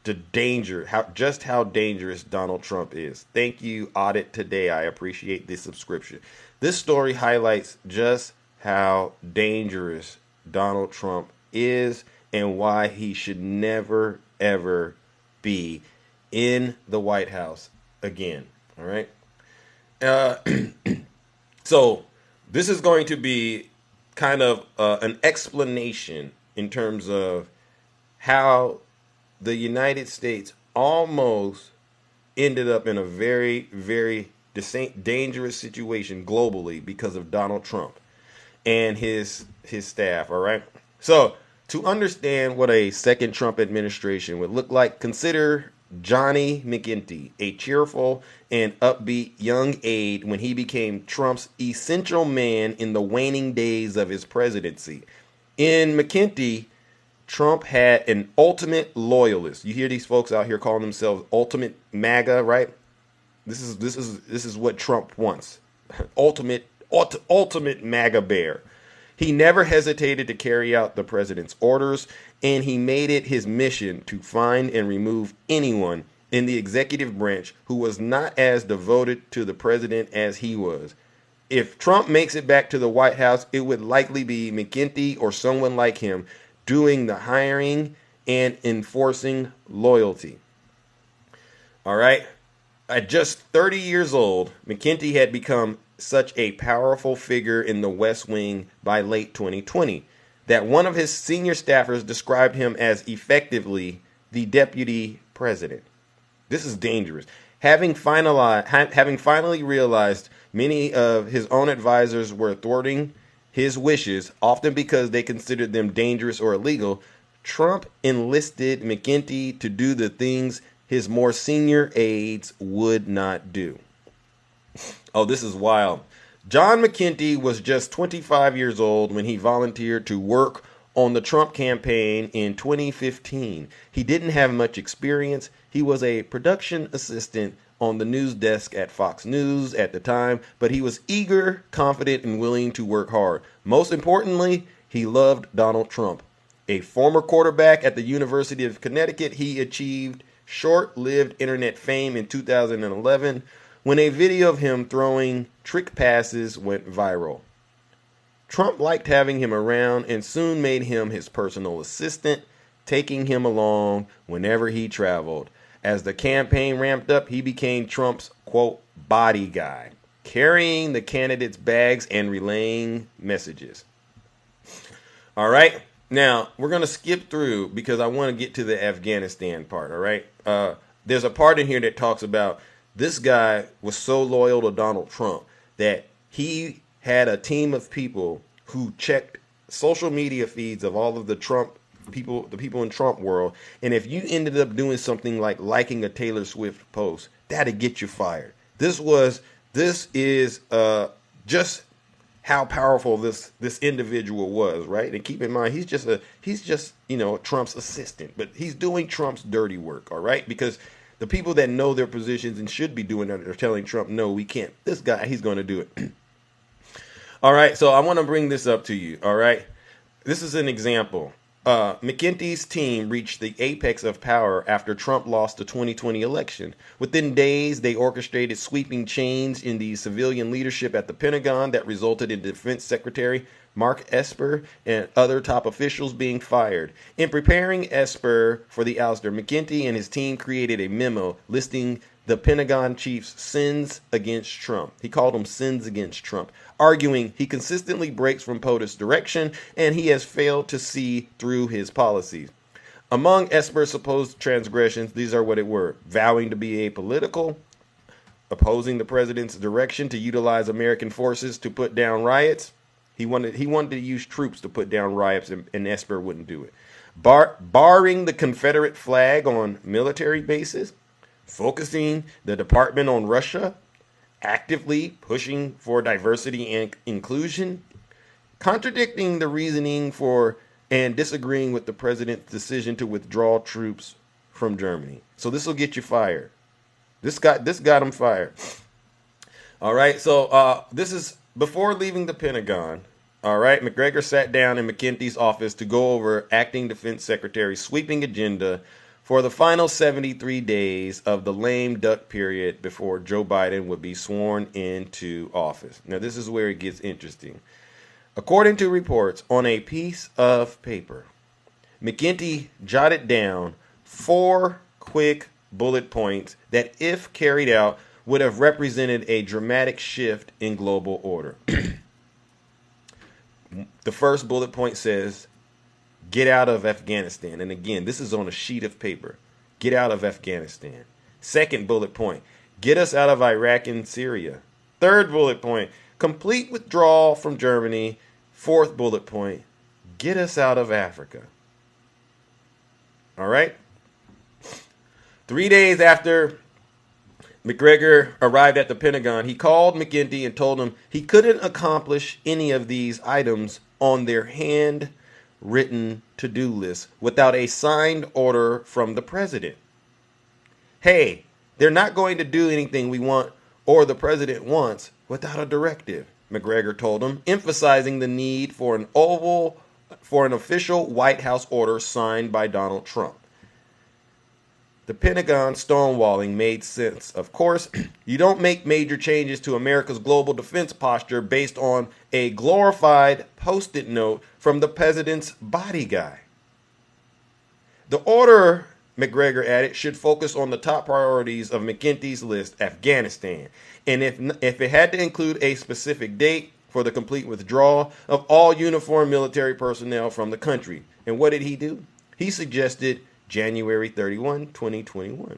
the danger, how dangerous Donald Trump is. Thank you, Audit Today. I appreciate this subscription. This story highlights just how dangerous Donald Trump is and why he should never, ever be in the White House again. All right. So this is going to be kind of an explanation in terms of how the United States almost ended up in a very, very dangerous situation globally because of Donald Trump and his staff. All right. So to understand what a second Trump administration would look like, consider Johnny McGinty, a cheerful and upbeat young aide when he became Trump's essential man in the waning days of his presidency. In McGinty, Trump had an ultimate loyalist. You hear these folks out here calling themselves ultimate MAGA, right? This is what Trump wants. Ultimate MAGA bear. He never hesitated to carry out the president's orders, and he made it his mission to find and remove anyone in the executive branch who was not as devoted to the president as he was. If Trump makes it back to the White House, it would likely be McGinty or someone like him doing the hiring and enforcing loyalty. All right. At just 30 years old, McGinty had become such a powerful figure in the West Wing by late 2020 that one of his senior staffers described him as effectively the deputy president. This is dangerous. Having finally realized many of his own advisors were thwarting his wishes, often because they considered them dangerous or illegal, Trump enlisted McGinty to do the things his more senior aides would not do. Oh, this is wild. John McGinty was just 25 years old when he volunteered to work on the Trump campaign in 2015. He didn't have much experience. He was a production assistant on the news desk at Fox News at the time, but he was eager, confident, and willing to work hard. Most importantly, he loved Donald Trump. A former quarterback at the University of Connecticut, he achieved short-lived internet fame in 2011 when a video of him throwing trick passes went viral. Trump liked having him around and soon made him his personal assistant, taking him along whenever he traveled. As the campaign ramped up, he became Trump's, quote, body guy, carrying the candidates' bags and relaying messages. All right. Now, we're going to skip through because I want to get to the Afghanistan part. All right. There's a part in here that talks about this guy was so loyal to Donald Trump that he had a team of people who checked social media feeds of all of the people in Trump world. And if you ended up doing something like liking a Taylor Swift post, that'd get you fired. This is just how powerful this individual was, right? And keep in mind, he's just Trump's assistant, but he's doing Trump's dirty work, all right? Because the people that know their positions and should be doing it are telling Trump, no, we can't. This guy, he's going to do it. All right, so I want to bring this up to you, all right? This is an example. McGinty's team reached the apex of power after Trump lost the 2020 election. Within days, they orchestrated sweeping change in the civilian leadership at the Pentagon that resulted in Defense Secretary Mark Esper and other top officials being fired. In preparing Esper for the ouster, McGinty and his team created a memo listing the Pentagon chief's sins against Trump. He called them sins against Trump, arguing he consistently breaks from POTUS direction and he has failed to see through his policies. Among Esper's supposed transgressions, these are what it were: vowing to be apolitical, opposing the president's direction to utilize American forces to put down riots. He wanted to use troops to put down riots, and Esper wouldn't do it. Barring the Confederate flag on military bases, focusing the department on Russia, actively pushing for diversity and inclusion, contradicting the reasoning for and disagreeing with the president's decision to withdraw troops from Germany. So this will get you fired. This got him fired. All right, so this is before leaving the Pentagon. All right, McGregor sat down in McKenty's office to go over Acting Defense Secretary's sweeping agenda for the final 73 days of the lame duck period before Joe Biden would be sworn into office. Now, this is where it gets interesting. According to reports, on a piece of paper, McKenty jotted down 4 quick bullet points that, if carried out, would have represented a dramatic shift in global order. The first bullet point says, get out of Afghanistan. And again, this is on a sheet of paper. Get out of Afghanistan. Second bullet point, get us out of Iraq and Syria. Third bullet point, complete withdrawal from Germany. Fourth bullet point, get us out of Africa. All right? 3 days after McGregor arrived at the Pentagon, he called McGinty and told him he couldn't accomplish any of these items on their handwritten to-do list without a signed order from the president. Hey, they're not going to do anything we want or the president wants without a directive, McGregor told him, emphasizing the need for an official White House order signed by Donald Trump. The Pentagon stonewalling made sense. Of course, you don't make major changes to America's global defense posture based on a glorified Post-it note from the president's body guy. The order, McGregor added, should focus on the top priorities of McKenty's list, Afghanistan, and if it had to include a specific date for the complete withdrawal of all uniformed military personnel from the country. And what did he do? He suggested January 31, 2021.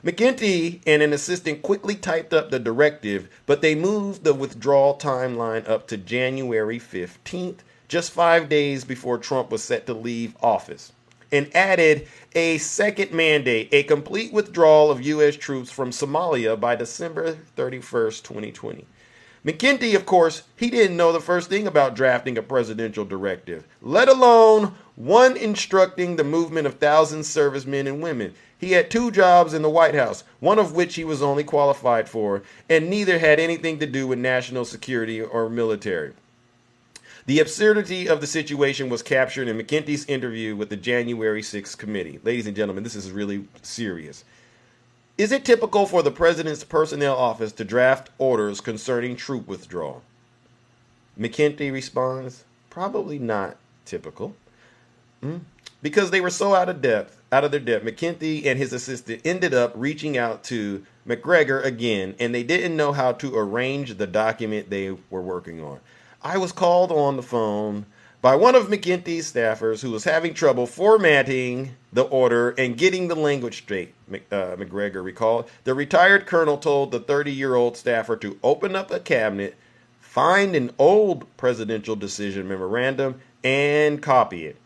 McGinty and an assistant quickly typed up the directive, but they moved the withdrawal timeline up to January 15th, just 5 days before Trump was set to leave office, and added a second mandate, a complete withdrawal of U.S. troops from Somalia by December 31st, 2020. McKenty, of course, he didn't know the first thing about drafting a presidential directive, let alone one instructing the movement of thousands of servicemen and women. He had 2 jobs in the White House, one of which he was only qualified for, and neither had anything to do with national security or military. The absurdity of the situation was captured in McKenty's interview with the January 6th committee. Ladies and gentlemen, this is really serious. Is it typical for the president's personnel office to draft orders concerning troop withdrawal? McKenty responds, probably not typical. Because they were so out of their depth, McKenty and his assistant ended up reaching out to McGregor again, and they didn't know how to arrange the document they were working on. I was called on the phone by one of McKenty's staffers who was having trouble formatting the order and getting the language straight, McGregor recalled. The retired colonel told the 30-year-old staffer to open up a cabinet, find an old presidential decision memorandum, and copy it.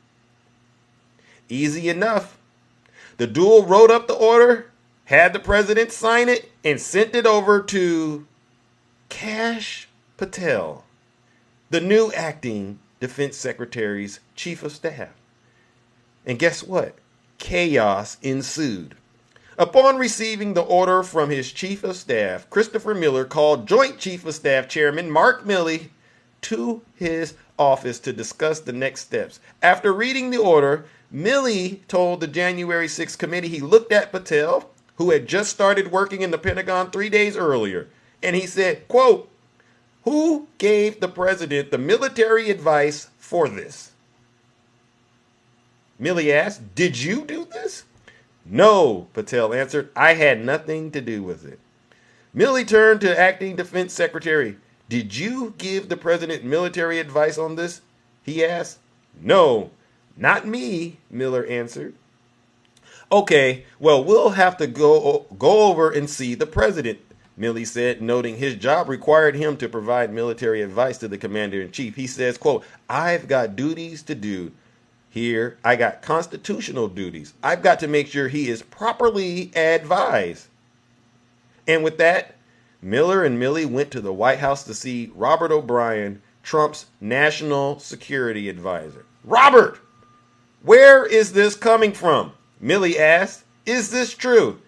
Easy enough. The duel wrote up the order, had the president sign it, and sent it over to Kash Patel, the new acting Defense Secretary's chief of staff. And guess what? Chaos ensued. Upon receiving the order from his chief of staff, Christopher Miller called Joint Chief of Staff Chairman Mark Milley to his office to discuss the next steps. After reading the order, Milley told the January 6th committee he looked at Patel, who had just started working in the Pentagon 3 days earlier, and he said, quote, "Who gave the president the military advice for this?" Milley asked, "Did you do this?" "No," Patel answered. "I had nothing to do with it." Milley turned to acting defense secretary. "Did you give the president military advice on this?" he asked. "No, not me," Miller answered. "Okay, well, we'll have to go over and see the president," Milley said, noting his job required him to provide military advice to the commander-in-chief. He says, quote, "I've got duties to do here. I got constitutional duties. I've got to make sure he is properly advised." And with that, Miller and Milley went to the White House to see Robert O'Brien, Trump's national security advisor. "Robert, where is this coming from?" Milley asked. "Is this true?"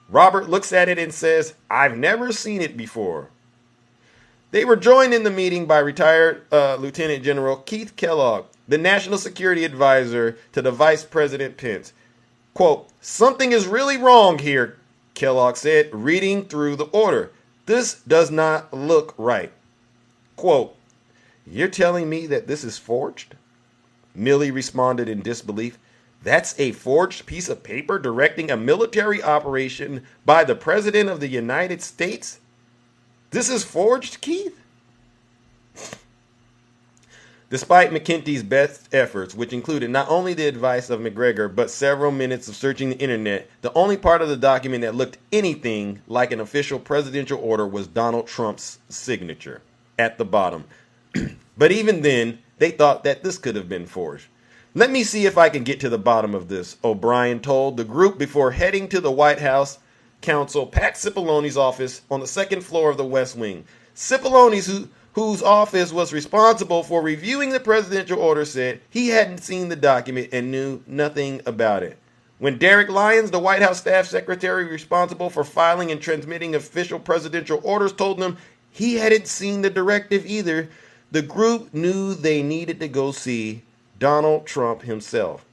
Robert looks at it and says, "I've never seen it before." They were joined in the meeting by retired Lieutenant General Keith Kellogg, the national security advisor to the Vice President Pence. Quote, "Something is really wrong here," Kellogg said, reading through the order. "This does not look right." Quote, "You're telling me that this is forged?" Milley responded in disbelief. "That's a forged piece of paper directing a military operation by the President of the United States? This is forged, Keith?" Despite McKenty's best efforts, which included not only the advice of McGregor, but several minutes of searching the internet, the only part of the document that looked anything like an official presidential order was Donald Trump's signature at the bottom. But even then, they thought that this could have been forged. "Let me see if I can get to the bottom of this," O'Brien told the group before heading to the White House counsel Pat Cipollone's office on the second floor of the West Wing. Cipollone's, whose office was responsible for reviewing the presidential order, said he hadn't seen the document and knew nothing about it. When Derek Lyons, the White House staff secretary responsible for filing and transmitting official presidential orders, told them he hadn't seen the directive either, the group knew they needed to go see Donald Trump himself.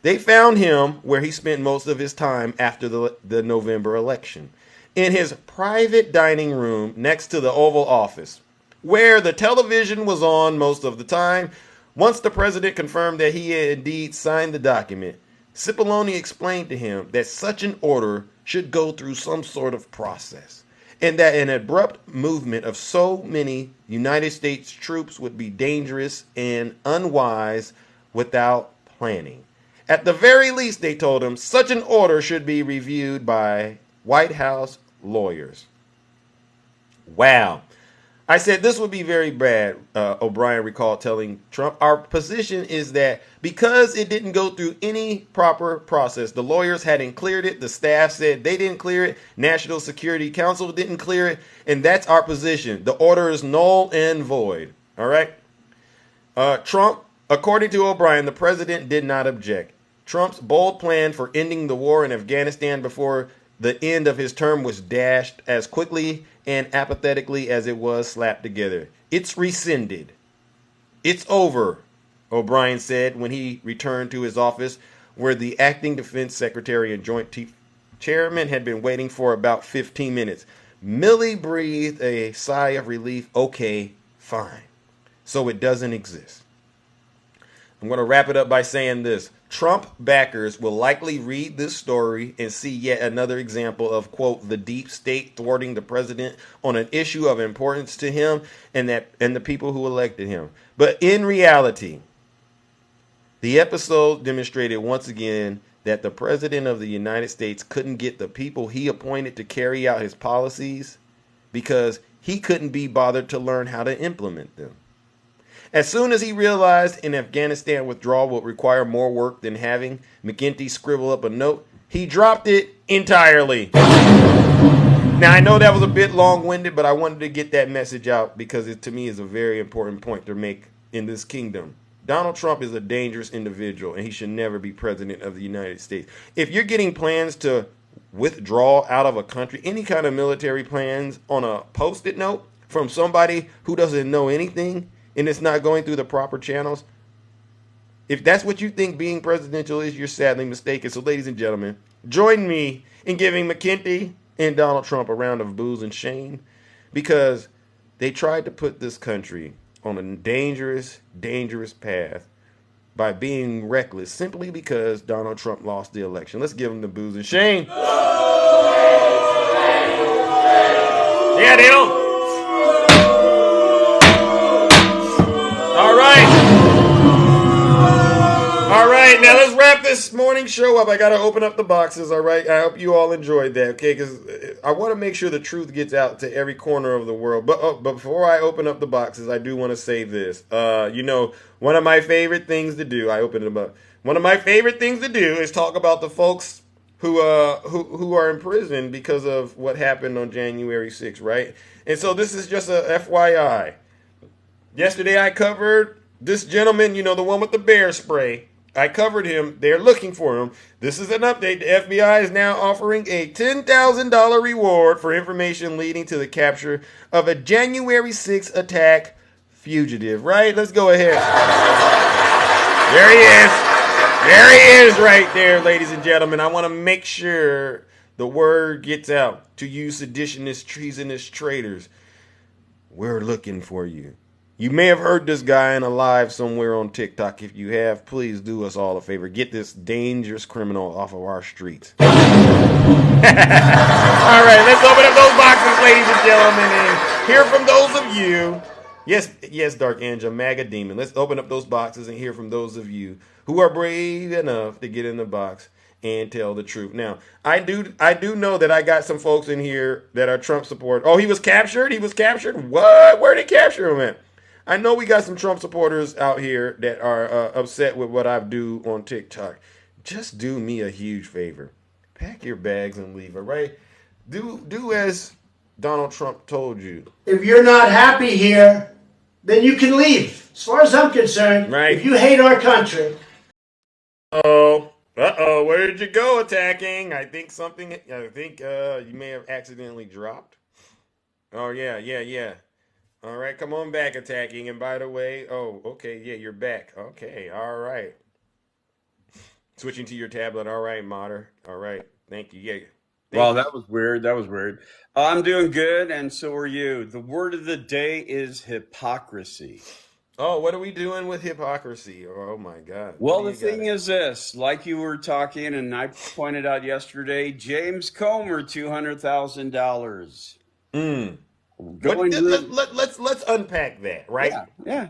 They found him where he spent most of his time after the November election, in his private dining room next to the Oval Office, where the television was on most of the time. Once the president confirmed that he had indeed signed the document, Cipollone explained to him that such an order should go through some sort of process, and that an abrupt movement of so many United States troops would be dangerous and unwise without planning. At the very least, they told him, such an order should be reviewed by White House lawyers. Wow. I said this would be very bad, O'Brien recalled telling Trump. "Our position is that because it didn't go through any proper process, the lawyers hadn't cleared it, the staff said they didn't clear it, National Security Council didn't clear it, and that's our position. The order is null and void." All right? Trump, according to O'Brien, the president did not object. Trump's bold plan for ending the war in Afghanistan before the end of his term was dashed as quickly and apathetically as it was slapped together. "It's rescinded. It's over," O'Brien said when he returned to his office, where the acting defense secretary and joint chairman had been waiting for about 15 minutes. Milley breathed a sigh of relief. "Okay, fine. So it doesn't exist." I'm going to wrap it up by saying this. Trump backers will likely read this story and see yet another example of, quote, the deep state thwarting the president on an issue of importance to him and the people who elected him. But in reality, the episode demonstrated once again that the president of the United States couldn't get the people he appointed to carry out his policies because he couldn't be bothered to learn how to implement them. As soon as he realized an Afghanistan withdrawal would require more work than having McKenty scribble up a note, he dropped it entirely. Now, I know that was a bit long-winded, but I wanted to get that message out because it, to me, is a very important point to make in this kingdom. Donald Trump is a dangerous individual, and he should never be president of the United States. If you're getting plans to withdraw out of a country, any kind of military plans on a Post-it note from somebody who doesn't know anything, and it's not going through the proper channels, if that's what you think being presidential is, you're sadly mistaken. So, ladies and gentlemen, join me in giving McKenty and Donald Trump a round of boos and shame because they tried to put this country on a dangerous, dangerous path by being reckless simply because Donald Trump lost the election. Let's give them the boos and shame. Yeah, deal. All right, now let's wrap this morning show up. I got to open up the boxes, all right? I hope you all enjoyed that, okay? Because I want to make sure the truth gets out to every corner of the world. But before I open up the boxes, I do want to say this. One of my favorite things to do, I open them up. One of my favorite things to do is talk about the folks who are in prison because of what happened on January 6th, right? And so this is just a FYI. Yesterday I covered this gentleman, the one with the bear spray. I covered him. They're looking for him. This is an update. The FBI is now offering a $10,000 reward for information leading to the capture of a January 6th attack fugitive. Right? Let's go ahead. There he is. There he is right there, ladies and gentlemen. I want to make sure the word gets out to you seditionists, treasonous traitors. We're looking for you. You may have heard this guy in a live somewhere on TikTok. If you have, please do us all a favor. Get this dangerous criminal off of our streets. All right, let's open up those boxes, ladies and gentlemen, and hear from those of you. Yes, Dark Angel, MAGA Demon. Let's open up those boxes and hear from those of you who are brave enough to get in the box and tell the truth. Now, I do know that I got some folks in here that are Trump supporters. Oh, he was captured? He was captured? What? Where did they capture him at? I know we got some Trump supporters out here that are upset with what I do on TikTok. Just do me a huge favor. Pack your bags and leave, all right? Do as Donald Trump told you. If you're not happy here, then you can leave. As far as I'm concerned, right. If you hate our country. Where did you go, attacking? I think you may have accidentally dropped. Oh, yeah. All right, come on back, attacking. And by the way, okay, yeah, you're back. Okay, all right. Switching to your tablet. All right, Mater. All right, thank you. Yeah. Well, that was weird. I'm doing good, and so are you. The word of the day is hypocrisy. Oh, what are we doing with hypocrisy? Oh, my God. Well, the thing is this, like you were talking, and I pointed out yesterday, James Comer, $200,000. Let's unpack that, right? Yeah.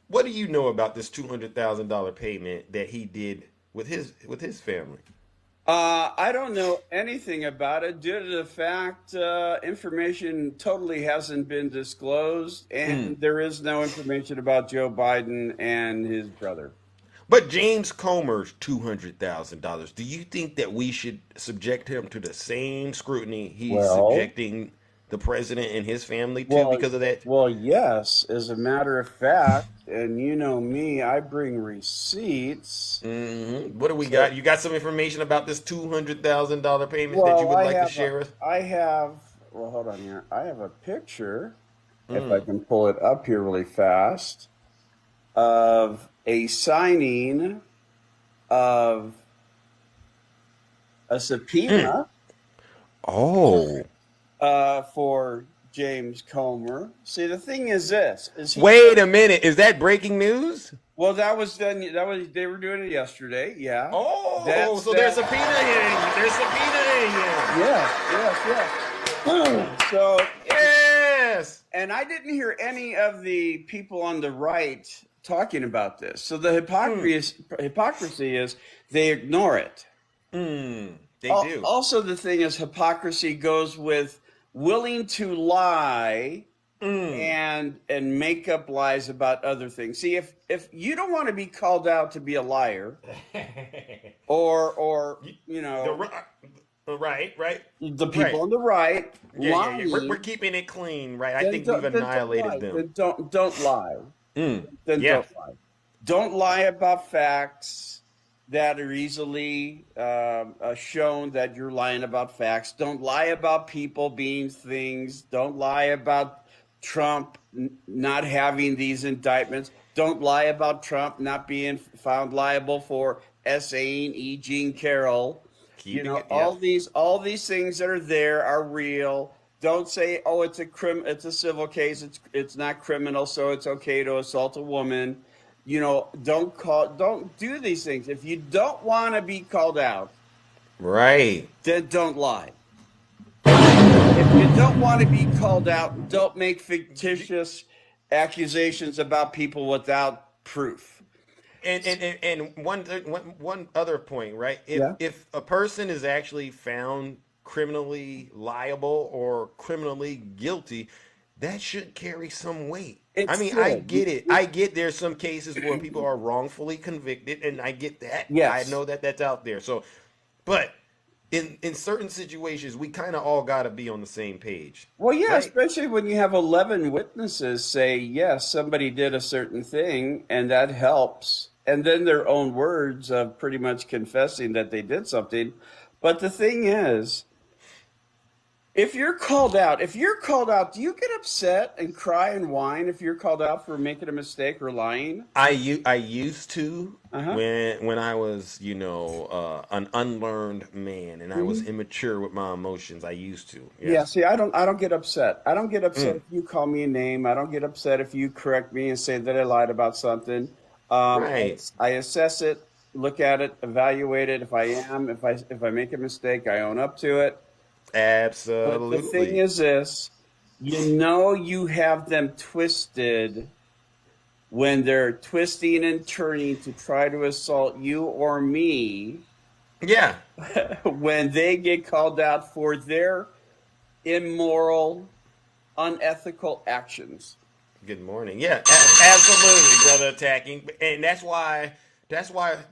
What do you know about this $200,000 payment that he did with his family? I don't know anything about it due to the fact information totally hasn't been disclosed, and there is no information about Joe Biden and his brother. But James Comer's $200,000. Do you think that we should subject him to the same scrutiny he's subjecting the president and his family too because of that? Well, yes. As a matter of fact, and you know me, I bring receipts. Mm-hmm. What do we got? You got some information about this $200,000 payment that you would like to share with? Hold on here. I have a picture, if I can pull it up here really fast, of a signing of a subpoena. For James Comer. See, the thing is this: wait a minute, is that breaking news? Well, they were doing it yesterday. Yeah. So there's subpoena hearing. There's subpoena hearing. Yes. So yes. And I didn't hear any of the people on the right talking about this. So the hypocrisy is they ignore it. They do. Also, the thing is, hypocrisy goes with willing to lie and make up lies about other things. See, if you don't want to be called out to be a liar, or right, the people on the right lying, we're keeping it clean, right? I think we've annihilated them. Don't lie. Don't lie. Don't lie about facts that are easily shown that you're lying about facts. Don't lie about people being things. Don't lie about Trump not having these indictments. Don't lie about Trump not being found liable for essaying E. Jean Carroll. All these things that are there are real. Don't say, oh, it's a civil case. It's not criminal, so it's okay to assault a woman. Don't do these things. If you don't want to be called out, right, then don't lie. If you don't want to be called out, don't make fictitious accusations about people without proof. And one other point, right? Yeah. If a person is actually found criminally liable or criminally guilty, that should carry some weight. It I mean, I should. get it. I get there's some cases where people are wrongfully convicted, and I get that. I Yes. know that that's out there. So, but in certain situations, we kind of all got to be on the same page, Well, yeah, right? especially when you have 11 witnesses say, yes, somebody did a certain thing, and that helps. And then their own words of pretty much confessing that they did something. But the thing is, if you're called out, do you get upset and cry and whine if you're called out for making a mistake or lying? I used to Uh-huh. when I was an unlearned man and I was Mhm. immature with my emotions. I used to, Yeah, yes. see, I don't get upset. I don't get upset Mm, if you call me a name. I don't get upset if you correct me and say that I lied about something. right, I assess it, look at it, evaluate it. If I make a mistake, I own up to it. But the thing absolutely. is this, you have them twisted when they're twisting and turning to try to assault you or me Yeah. when they get called out for their immoral, unethical actions. Good morning. Yeah, absolutely, brother. Attacking, and that's why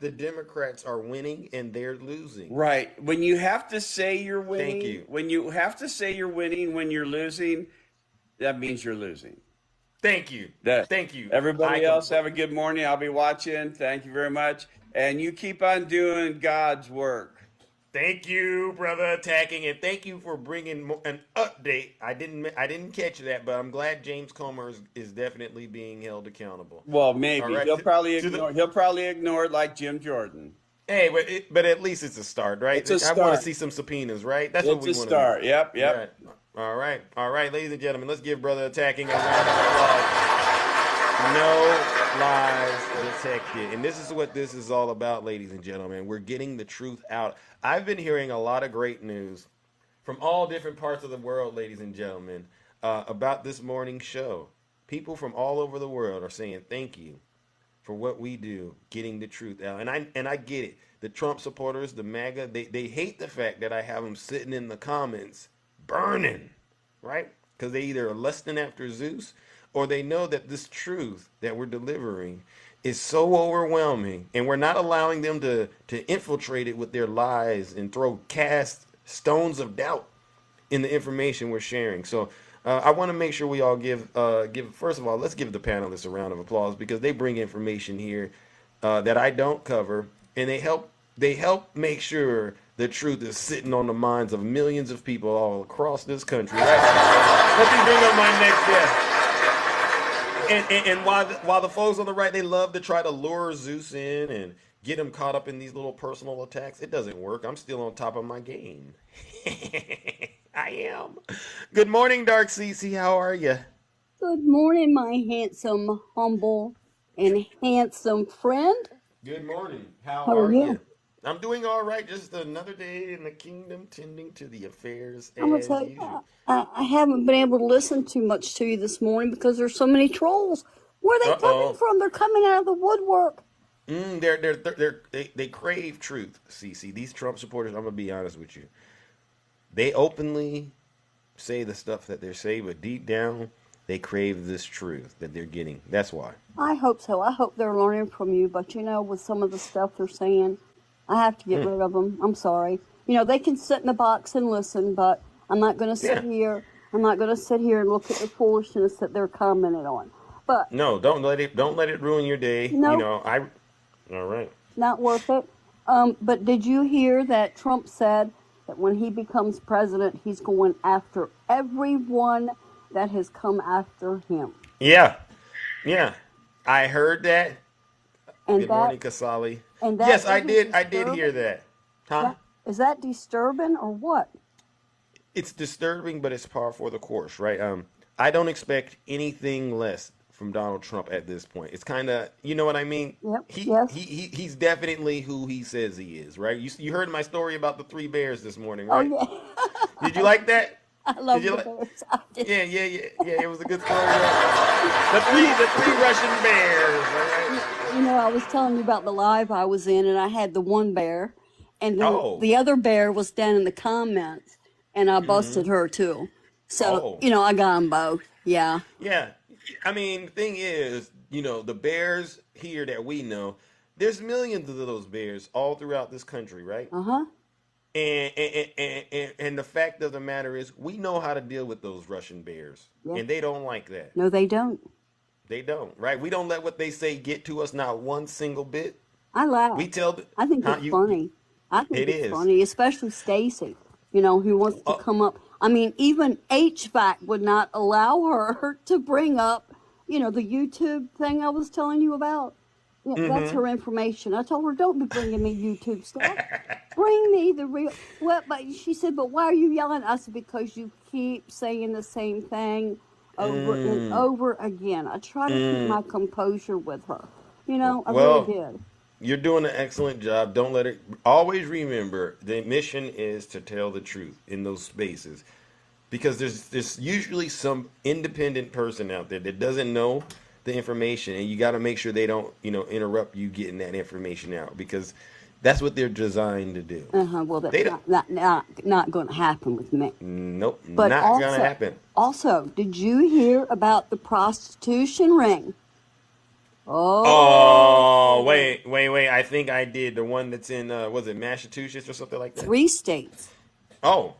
the Democrats are winning and they're losing. Right. When you have to say you're Thank winning, you. when you're losing, that means you're losing. Thank you. That Thank you. I everybody else compl- have a good morning. I'll be watching. Thank you very much. And you keep on doing God's work. Thank you, brother. Attacking, and thank you for bringing an update. I didn't catch that, but I'm glad James Comer is definitely being held accountable. Well, All maybe right. To the he'll probably ignore it like Jim Jordan. Hey, but at least it's a start, right? It's a I want to start. see some subpoenas, right? That's what It's we a want to do. start. Yep, yep. Right. All right, ladies and gentlemen, let's give brother attacking a round of applause. No lies detected. And this is what this is all about, ladies and gentlemen. We're getting the truth out. I've been hearing a lot of great news from all different parts of the world, ladies and gentlemen, about this morning's show. People from all over the world are saying thank you for what we do, getting the truth out. And I get it. The Trump supporters, the MAGA, they hate the fact that I have them sitting in the comments burning, right? Because they either are lusting after Zeus or they know that this truth that we're delivering is so overwhelming and we're not allowing them to infiltrate it with their lies and cast stones of doubt in the information we're sharing. So I want to make sure we all give first of all, let's give the panelists a round of applause because they bring information here that I don't cover, and they help make sure the truth is sitting on the minds of millions of people all across this country. Right? Let me bring up my next guest. And while the folks on the right they love to try to lure Zeus in and get him caught up in these little personal attacks, it doesn't work. I'm still on top of my game. I am. Good morning, Dark Cece. How are you? Good morning, my handsome, humble, and handsome friend. Good morning. How How are are you? you? I'm doing all right. Just another day in the kingdom, tending to the affairs I'm gonna as tell you, usual. I haven't been able to listen too much to you this morning because there's so many trolls. Where are they Uh coming oh. from? They're coming out of the woodwork. They crave truth, Cece. These Trump supporters. I'm gonna be honest with you. They openly say the stuff that they say, but deep down, they crave this truth that they're getting. That's why. I hope so. I hope they're learning from you. But with some of the stuff they're saying, I have to get Mm, rid of them. I'm sorry. They can sit in the box and listen, but I'm not going to sit yeah. here. I'm not going to sit here and look at the foolishness that they're commenting on. But No, don't let it ruin your day. no, All right. not worth it. But did you hear that Trump said that when he becomes president, he's going after everyone that has come after him? Yeah. Yeah. I heard that. And Good morning, Kasali. that Yes, I isn't did. I did hear disturbing. that. Huh? Is that disturbing or what? It's disturbing, but it's par for the course, right? I don't expect anything less from Donald Trump at this point. It's kind of, you know what I mean? Yep. He, Yes. he he he's definitely who he says he is, right? You heard my story about the three bears this morning, Oh right? yeah. Did you like that? I Did love you the like? bears. Yeah. It was a good story. Yeah. The three Russian bears. All right. I was telling you about the live I was in, and I had the one bear, and then Oh. the other bear was down in the comments, and I Mm-hmm. busted her too. So, Oh. I got them both. Yeah. Yeah. I mean, the thing is, the bears here that we know, there's millions of those bears all throughout this country, right? Uh huh. And the fact of the matter is, we know how to deal with those Russian bears, Yeah. and they don't like that. No, they don't. They don't, right? We don't let what they say get to us, not one single bit. I laugh. We tell the, I think huh? it's funny. I think It it's is. funny, especially Stacy, who wants to Oh, come up. I mean, even HVAC would not allow her to bring up, the YouTube thing I was telling you about. Yeah, that's mm-hmm. her information. I told her, don't be bringing me YouTube stuff. Bring me the real. Well, but she said, but why are you yelling? I said, because you keep saying the same thing over and Mm, over again. I try to keep mm. my composure with her. I really Well, did. you're doing an excellent job. Don't let it. Always remember, the mission is to tell the truth in those spaces, because there's usually some independent person out there that doesn't know the information, and you got to make sure they don't interrupt you getting that information out, because that's what they're designed to do. Well, that's They don't. not going to happen with me. Nope, But not gonna happen. did you hear about the prostitution ring? Oh, Oh, wait. I think I did the one that's in was it Massachusetts or something like that? 3 states. Oh,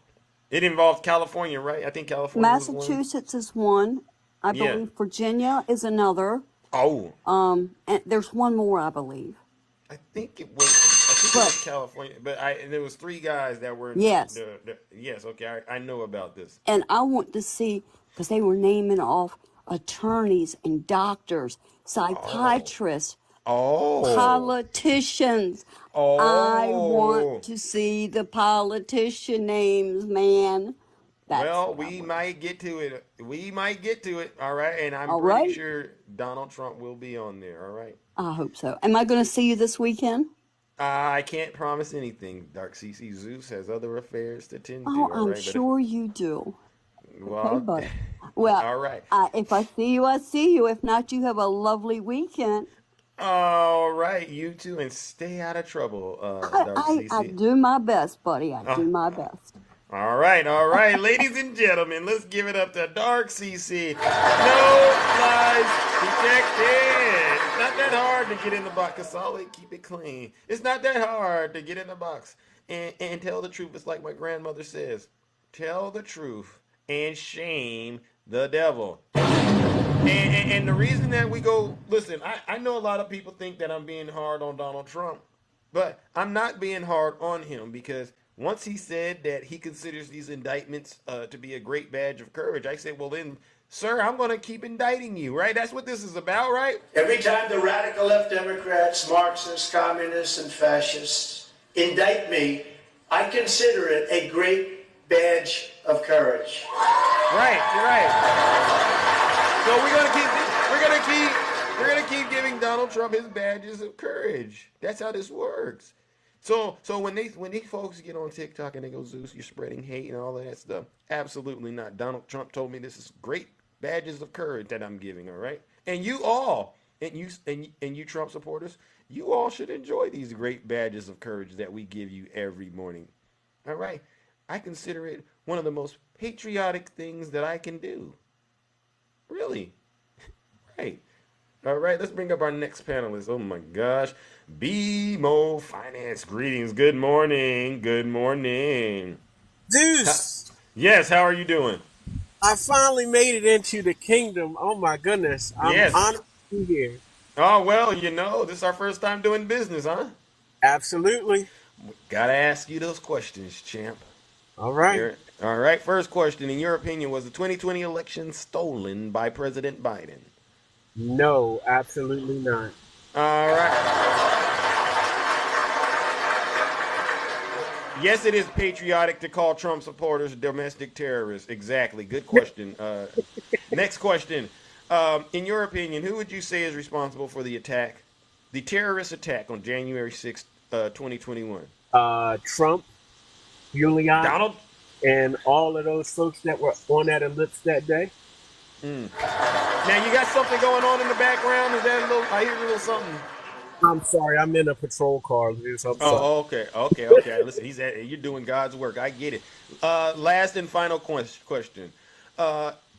it involved California, right? I think California was one. Massachusetts is one. I Yeah. believe Virginia is another. Oh, And there's one more, I believe. I think it was. I think it But was California, but there was three guys that were. yes, Yes, okay, I know about this. and I want to see because they were naming off attorneys and doctors, Oh, psychiatrists, oh, politicians. I want oh. to see the politician names, man. That's Well, what I we want. might get to it. We might get to it. All right, and I'm All pretty right. sure Donald Trump will be on there. All right. I hope so. Am I going to see you this weekend? I can't promise anything. Dark CC Zeus has other affairs to tend to. Oh, All I'm right, but if, sure you do. Okay, well, buddy. Well, all right. if I see you, I see you. If not, you have a lovely weekend. All right, you too, and stay out of trouble, Dark I CC. do my best, buddy. I Uh, do my best. all right, ladies and gentlemen, let's give it up to Dark CC. No lies detected. It's not that hard to get in the box. Solid, keep it clean. It's not that hard to get in the box and tell the truth. It's like my grandmother says, tell the truth and shame the devil. And the reason that we go, listen, I know a lot of people think that I'm being hard on Donald Trump, but I'm not being hard on him, because once he said that he considers these indictments to be a great badge of courage, I said, well then, sir, I'm going to keep indicting you, right? That's what this is about, right? Every time the radical left Democrats, Marxists, communists, and fascists indict me, I consider it a great badge of courage. Right, you're right. So we're gonna keep giving Donald Trump his badges of courage. That's how this works. So when these folks get on TikTok and they go, Zeus, you're spreading hate and all of that stuff, absolutely not. Donald Trump told me this is great badges of courage that I'm giving. All right, and you all, and you Trump supporters, you all should enjoy these great badges of courage that we give you every morning. All right, I consider it one of the most patriotic things that I can do. Really, right. All right, let's bring up our next panelist. Oh my gosh. BMO Finance. Greetings. Good morning. Good morning. Deuce, Yes, how are you doing? I finally made it into the kingdom. Oh my goodness. I'm Yes. honored to be here. Oh, well, this is our first time doing business, huh? Absolutely. Gotta ask you those questions, champ. All right. Here. All right, first question. In your opinion, was the 2020 election stolen by President Biden? No, absolutely not. All right. Yes, it is patriotic to call Trump supporters domestic terrorists. Exactly. Good question. Next question. In your opinion, who would you say is responsible for the terrorist attack on January 6th, 2021? Trump, Giuliani. Donald and all of those folks that were on that ellipse that day. Now you got something going on in the background. Is that a little? I hear a little something. I'm sorry, I'm in a patrol car, Zeus. I'm sorry. Oh, okay. Listen, you're doing God's work. I get it. Last and final question.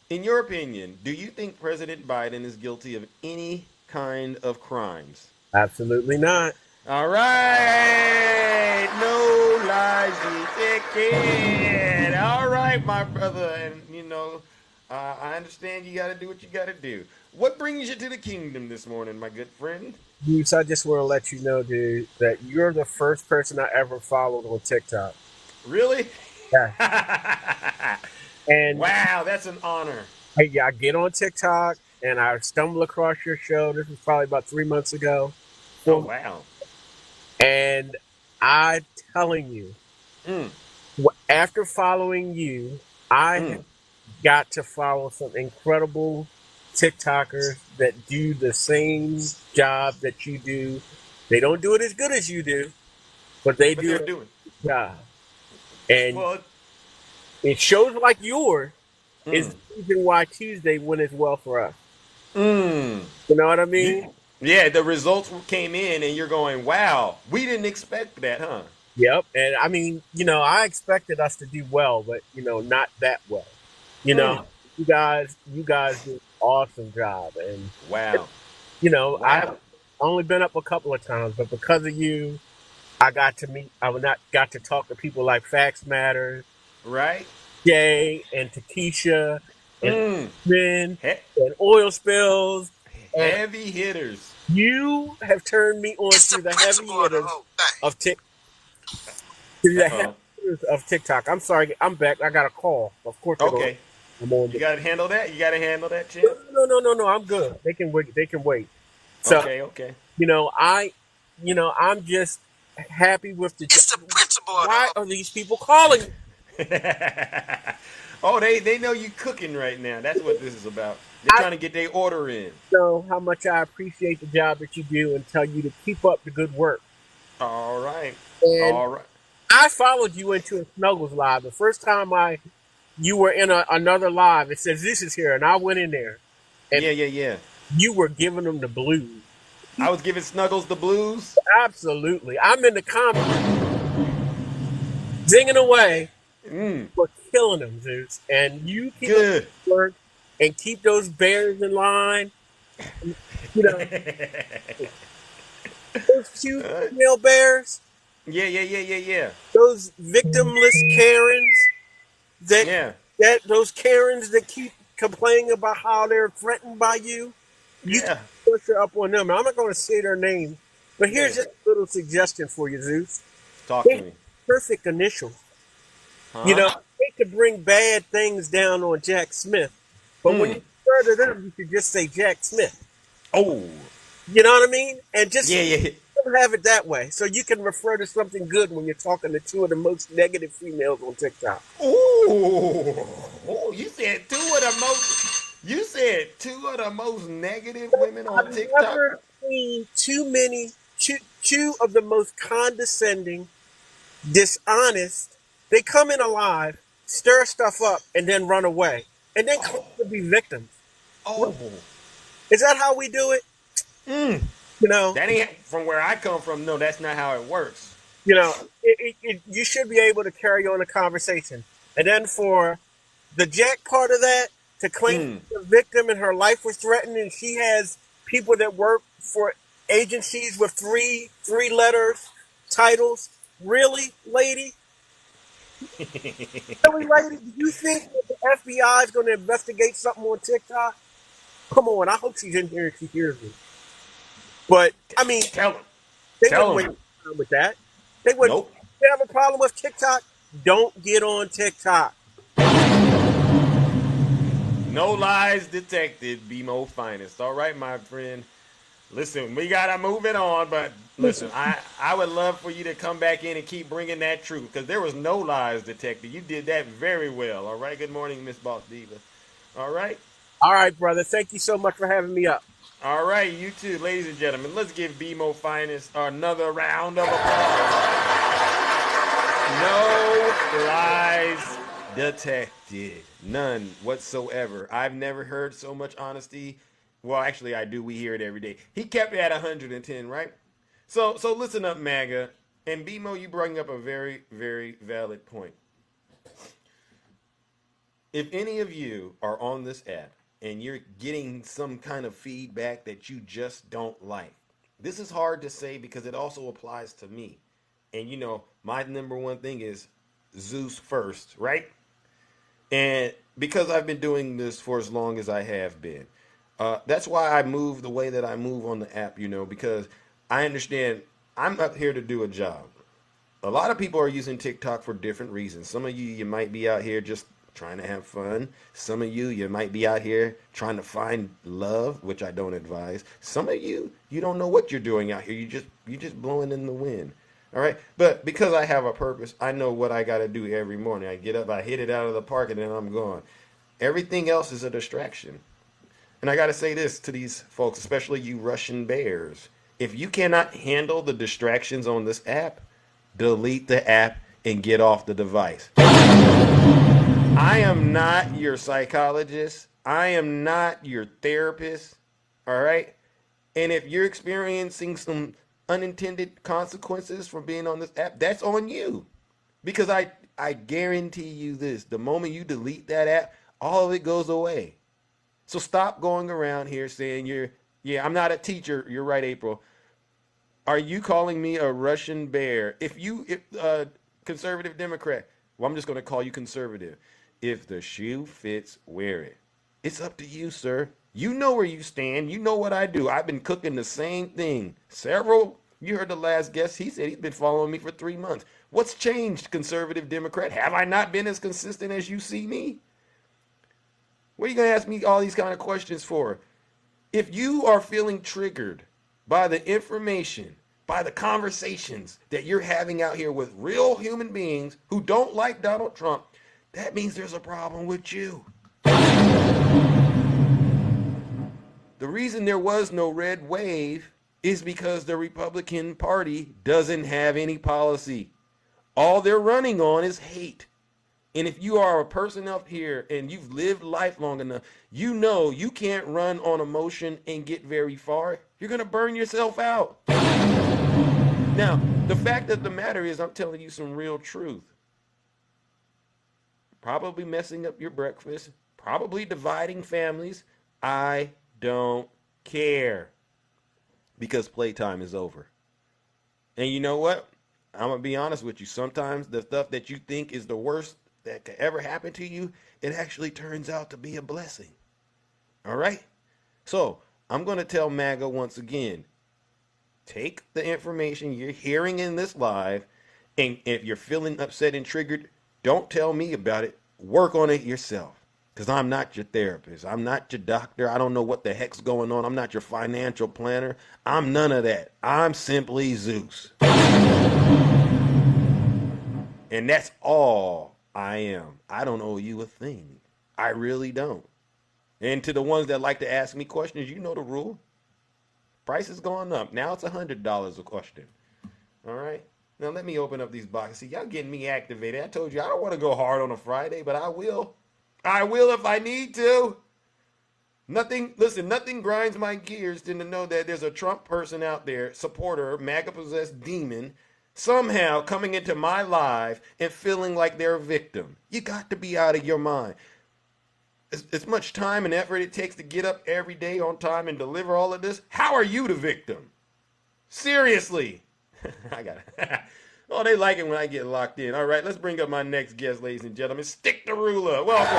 In your opinion, do you think President Biden is guilty of any kind of crimes? Absolutely not. All right, no lies detected. All right, my brother, and I understand you got to do what you got to do. What brings you to the kingdom this morning, my good friend? Zeus, I just want to let you know, dude, that you're the first person I ever followed on TikTok. Really? Yeah. And wow, that's an honor. I get on TikTok and I stumble across your show. This was probably about 3 months ago. Oh, wow. And I'm telling you, after following you, I got to follow some incredible TikTokers that do the same job that you do. They don't do it as good as you do, but they do it. Yeah. And it shows like yours is the reason why Tuesday went as well for us. You know what I mean? Yeah, the results came in and you're going, wow, we didn't expect that, huh? Yep. And I mean, I expected us to do well, but, not that well. You guys do an awesome job. And, wow. I've only been up a couple of times, but because of you, I got to talk to people like Facts Matters. Right. Jay and Takesha and Ben and Oil Spills. Heavy hitters. You have turned me on to the heavy hitters of TikTok. Of TikTok. I'm sorry, I'm back. I got a call. Of course. Okay. You gotta handle that. You gotta handle that, champ. No. I'm good. They can wait. So, okay. I'm just happy with the principle. Why are these people calling me? Oh, they know you cooking right now. That's what this is about. They're trying to get their order in. Know how much I appreciate the job that you do and tell you to keep up the good work. All right. And all right. I followed you into a Snuggles live. The first time you were in another live, it says this is here, and I went in there. And yeah. You were giving them the blues. I was giving Snuggles the blues? Absolutely. I'm in the comments zinging away for killing them, Zeus. And you keep up the work and keep those bears in line. Those cute male bears. Yeah. Those victimless Karens. Those Karens that keep complaining about how they're threatened by you. You push her up on them. I'm not going to say their names, but here's just a little suggestion for you, Zeus. Talk to me. Perfect initials. Huh? I hate to bring bad things down on Jack Smith, but when you refer to them, you should just say Jack Smith. Oh. You know what I mean? And just have it that way, so you can refer to something good when you're talking to two of the most negative females on TikTok. Oh, you said two of the most negative women on TikTok. I've never seen two of the most condescending, dishonest. They come in alive, stir stuff up, and then run away, and then claim to be victims. Oh, is that how we do it? That ain't from where I come from. No, that's not how it works. You should be able to carry on a conversation, and then for the Jack part of that to claim the victim and her life was threatened, and she has people that work for agencies with three letters titles. Really, lady? Really, lady? Do you think that the FBI is going to investigate something on TikTok? Come on, I hope she's in here and she hears me. But I mean, tell them. They wouldn't wait with that. They wouldn't. Nope. If they have a problem with TikTok, don't get on TikTok. No lies detected, BMO finest. All right, my friend. Listen, we got to move it on, but listen, I would love for you to come back in and keep bringing that truth, because there was no lies detected. You did that very well. All right, good morning, Miss Boss Diva. All right? All right, brother. Thank you so much for having me up. All right, you too, ladies and gentlemen. Let's give BMO Finest another round of applause. No lies Detected. None whatsoever. I've never heard so much honesty. Well, actually, I do. We hear it every day. He kept it at 110, right? So listen up, MAGA. And BMO, you bring up a very, very valid point. If any of you are on this app and you're getting some kind of feedback that you just don't like, this is hard to say because it also applies to me. And you know, my number one thing is Zeus first, right? And because I've been doing this for as long as I have been, that's why I move the way that I move on the app, you know, because I understand I'm up here to do a job. A lot of people are using TikTok for different reasons. Some of you might be out here just trying to have fun. Some of you might be out here trying to find love, which I don't advise. Some of you don't know what you're doing out here. You just blowing in the wind. All right, but because I have a purpose, I know what I got to do every morning. I get up, I hit it out of the park, and then I'm gone. Everything else is a distraction. And I got to say this to these folks, especially you Russian bears. If you cannot handle the distractions on this app, delete the app and get off the device. I am not your psychologist. I am not your therapist. All right? And if you're experiencing some unintended consequences from being on this app, that's on you. Because I guarantee you this, the moment you delete that app, all of it goes away. So stop going around here saying I'm not a teacher. You're right, April. Are you calling me a Russian bear? If conservative Democrat, well, I'm just going to call you conservative. If the shoe fits, wear it. It's up to you, sir. You know where you stand. You know what I do. I've been cooking the same thing. You heard the last guest. He said he's been following me for 3 months. What's changed, conservative Democrat? Have I not been as consistent as you see me? What are you going to ask me all these kind of questions for? If you are feeling triggered by the information, by the conversations that you're having out here with real human beings who don't like Donald Trump, that means there's a problem with you. The reason there was no red wave is because the Republican Party doesn't have any policy. All they're running on is hate. And if you are a person up here and you've lived life long enough, you know you can't run on emotion and get very far. You're going to burn yourself out. Now, the fact of the matter is I'm telling you some real truth. Probably messing up your breakfast, probably dividing families. I don't care because playtime is over. And you know what? I'm going to be honest with you. Sometimes the stuff that you think is the worst that could ever happen to you, it actually turns out to be a blessing. All right? So I'm going to tell MAGA once again, take the information you're hearing in this live, and if you're feeling upset and triggered, don't tell me about it. Work on it yourself. Because I'm not your therapist. I'm not your doctor. I don't know what the heck's going on. I'm not your financial planner. I'm none of that. I'm simply Zeus. And that's all I am. I don't owe you a thing. I really don't. And to the ones that like to ask me questions, you know the rule. Price has gone up. Now it's $100 a question. All right? Now let me open up these boxes. See, y'all getting me activated. I told you I don't want to go hard on a Friday, but I will. I will if I need to. Nothing grinds my gears than to know that there's a Trump person out there, supporter, MAGA-possessed demon, somehow coming into my life and feeling like they're a victim. You got to be out of your mind. As much time and effort it takes to get up every day on time and deliver all of this, how are you the victim? Seriously. I got it. Oh, they like it when I get locked in. All right, let's bring up my next guest, ladies and gentlemen. Stick the ruler. Welcome.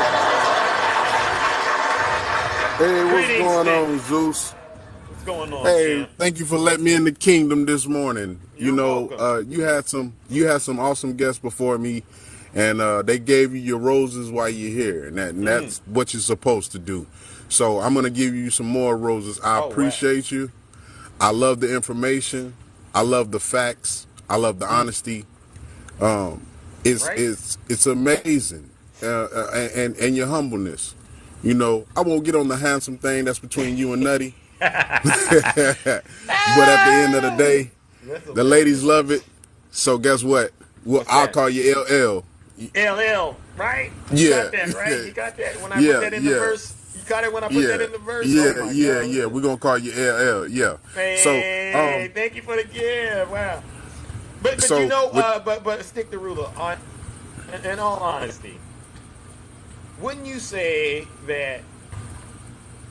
Hey, what's Greetings, going Stick. on, Zeus? What's going on, Hey, champ? thank you for letting me in the kingdom this morning. You're welcome. You had some awesome guests before me, and they gave you your roses while you're here, and that's what you're supposed to do. So I'm gonna give you some more roses. I appreciate you. I love the information. I love the facts. I love the honesty. It's amazing, and your humbleness. You know, I won't get on the handsome thing that's between you and Nutty. But at the end of the day, the ladies love it. So guess what? Well, I'll call you LL. LL, right? You Yeah, got that, right? yeah, You got that when I put yeah, that in the yeah, verse. You got it when I put that yeah, in the verse. Oh yeah, my yeah, God! yeah. We're gonna call you LL. Yeah. So, Hey, thank you for the gift. Wow. But you so know, with but stick the ruler. On in all honesty, wouldn't you say that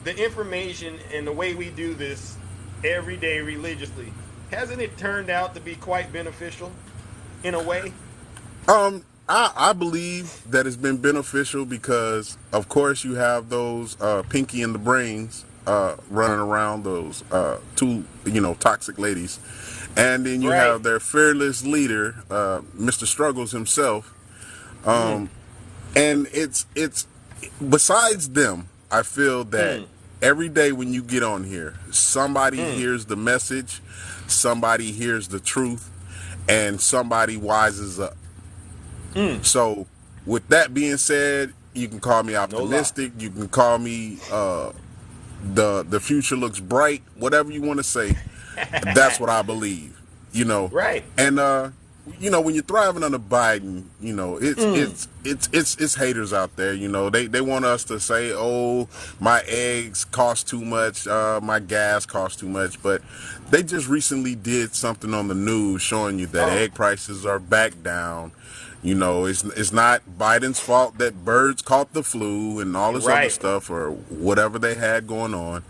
the information and the way we do this every day religiously hasn't it turned out to be quite beneficial in a way? I believe that it's been beneficial because, of course, you have those Pinky and the Brains running around, those two, toxic ladies, and then you Right. have their fearless leader, Mr. Struggles himself, and it's besides them. I feel that every day when you get on here, somebody hears the message, somebody hears the truth, and somebody wises up. So, with that being said, you can call me No lie. optimistic. You can call me the future looks bright. Whatever you want to say, that's what I believe. Right. And when you're thriving under Biden, it's haters out there. They want us to say, oh, my eggs cost too much, my gas costs too much, but they just recently did something on the news showing you that egg prices are back down. It's not Biden's fault that birds caught the flu and all this other Right. stuff or whatever they had going on.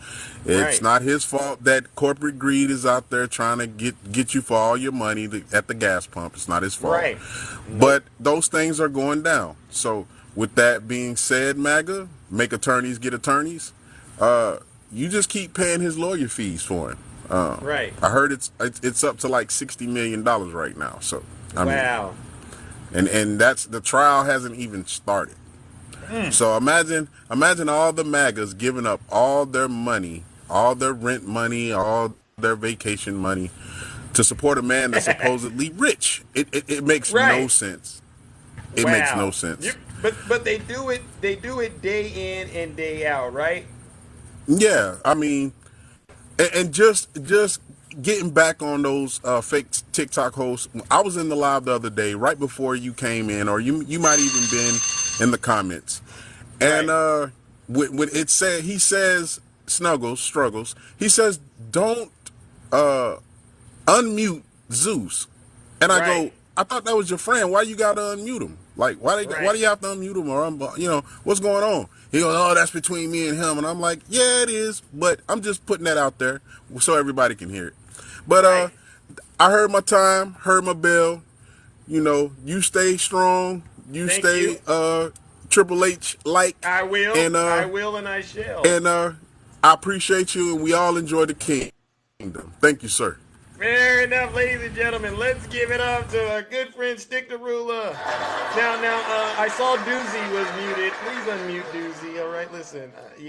It's Right. not his fault that corporate greed is out there trying to get you for all your money at the gas pump. It's not his fault. Right. Nope. But those things are going down. So with that being said, MAGA, make attorneys get attorneys. You just keep paying his lawyer fees for him. Right. I heard it's up to like $60 million right now. So I mean, Wow. and that's the trial hasn't even started. So imagine all the MAGAs giving up all their money, all their rent money, all their vacation money to support a man that's supposedly rich. It makes no sense. It makes no sense. But they do it day in and day out, right? Yeah, I mean, and just getting back on those fake TikTok hosts. I was in the live the other day, right before you came in, or you might even been in the comments. And when it said, he says, struggles. He says, don't unmute Zeus. And I go, I thought that was your friend. Why you gotta unmute him? Like, why do you have to unmute him? Or what's going on? He goes, oh, that's between me and him. And I'm like, yeah, it is. But I'm just putting that out there so everybody can hear it. But I heard my time, heard my bell. You stay strong. Thank stay you. Triple H like. I will. And I will and I shall. And I appreciate you, and we all enjoy the kingdom. Thank you, sir. Fair enough, ladies and gentlemen. Let's give it up to our good friend Stick the Ruler. Now, I saw Doozy was muted. Please unmute Doozy. All right, listen. If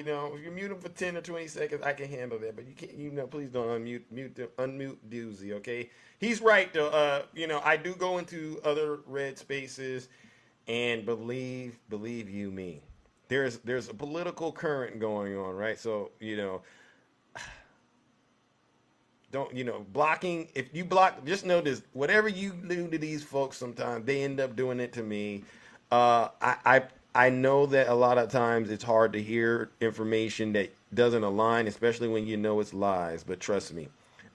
you mute him for 10 or 20 seconds, I can handle that. But you can't. Please don't unmute Doozy. Okay. He's right though. I do go into other red spaces, and believe you me, there's a political current going on, right? So don't blocking. If you block, just know this: whatever you do to these folks, sometimes they end up doing it to me. I know that a lot of times it's hard to hear information that doesn't align, especially when you know it's lies. But trust me,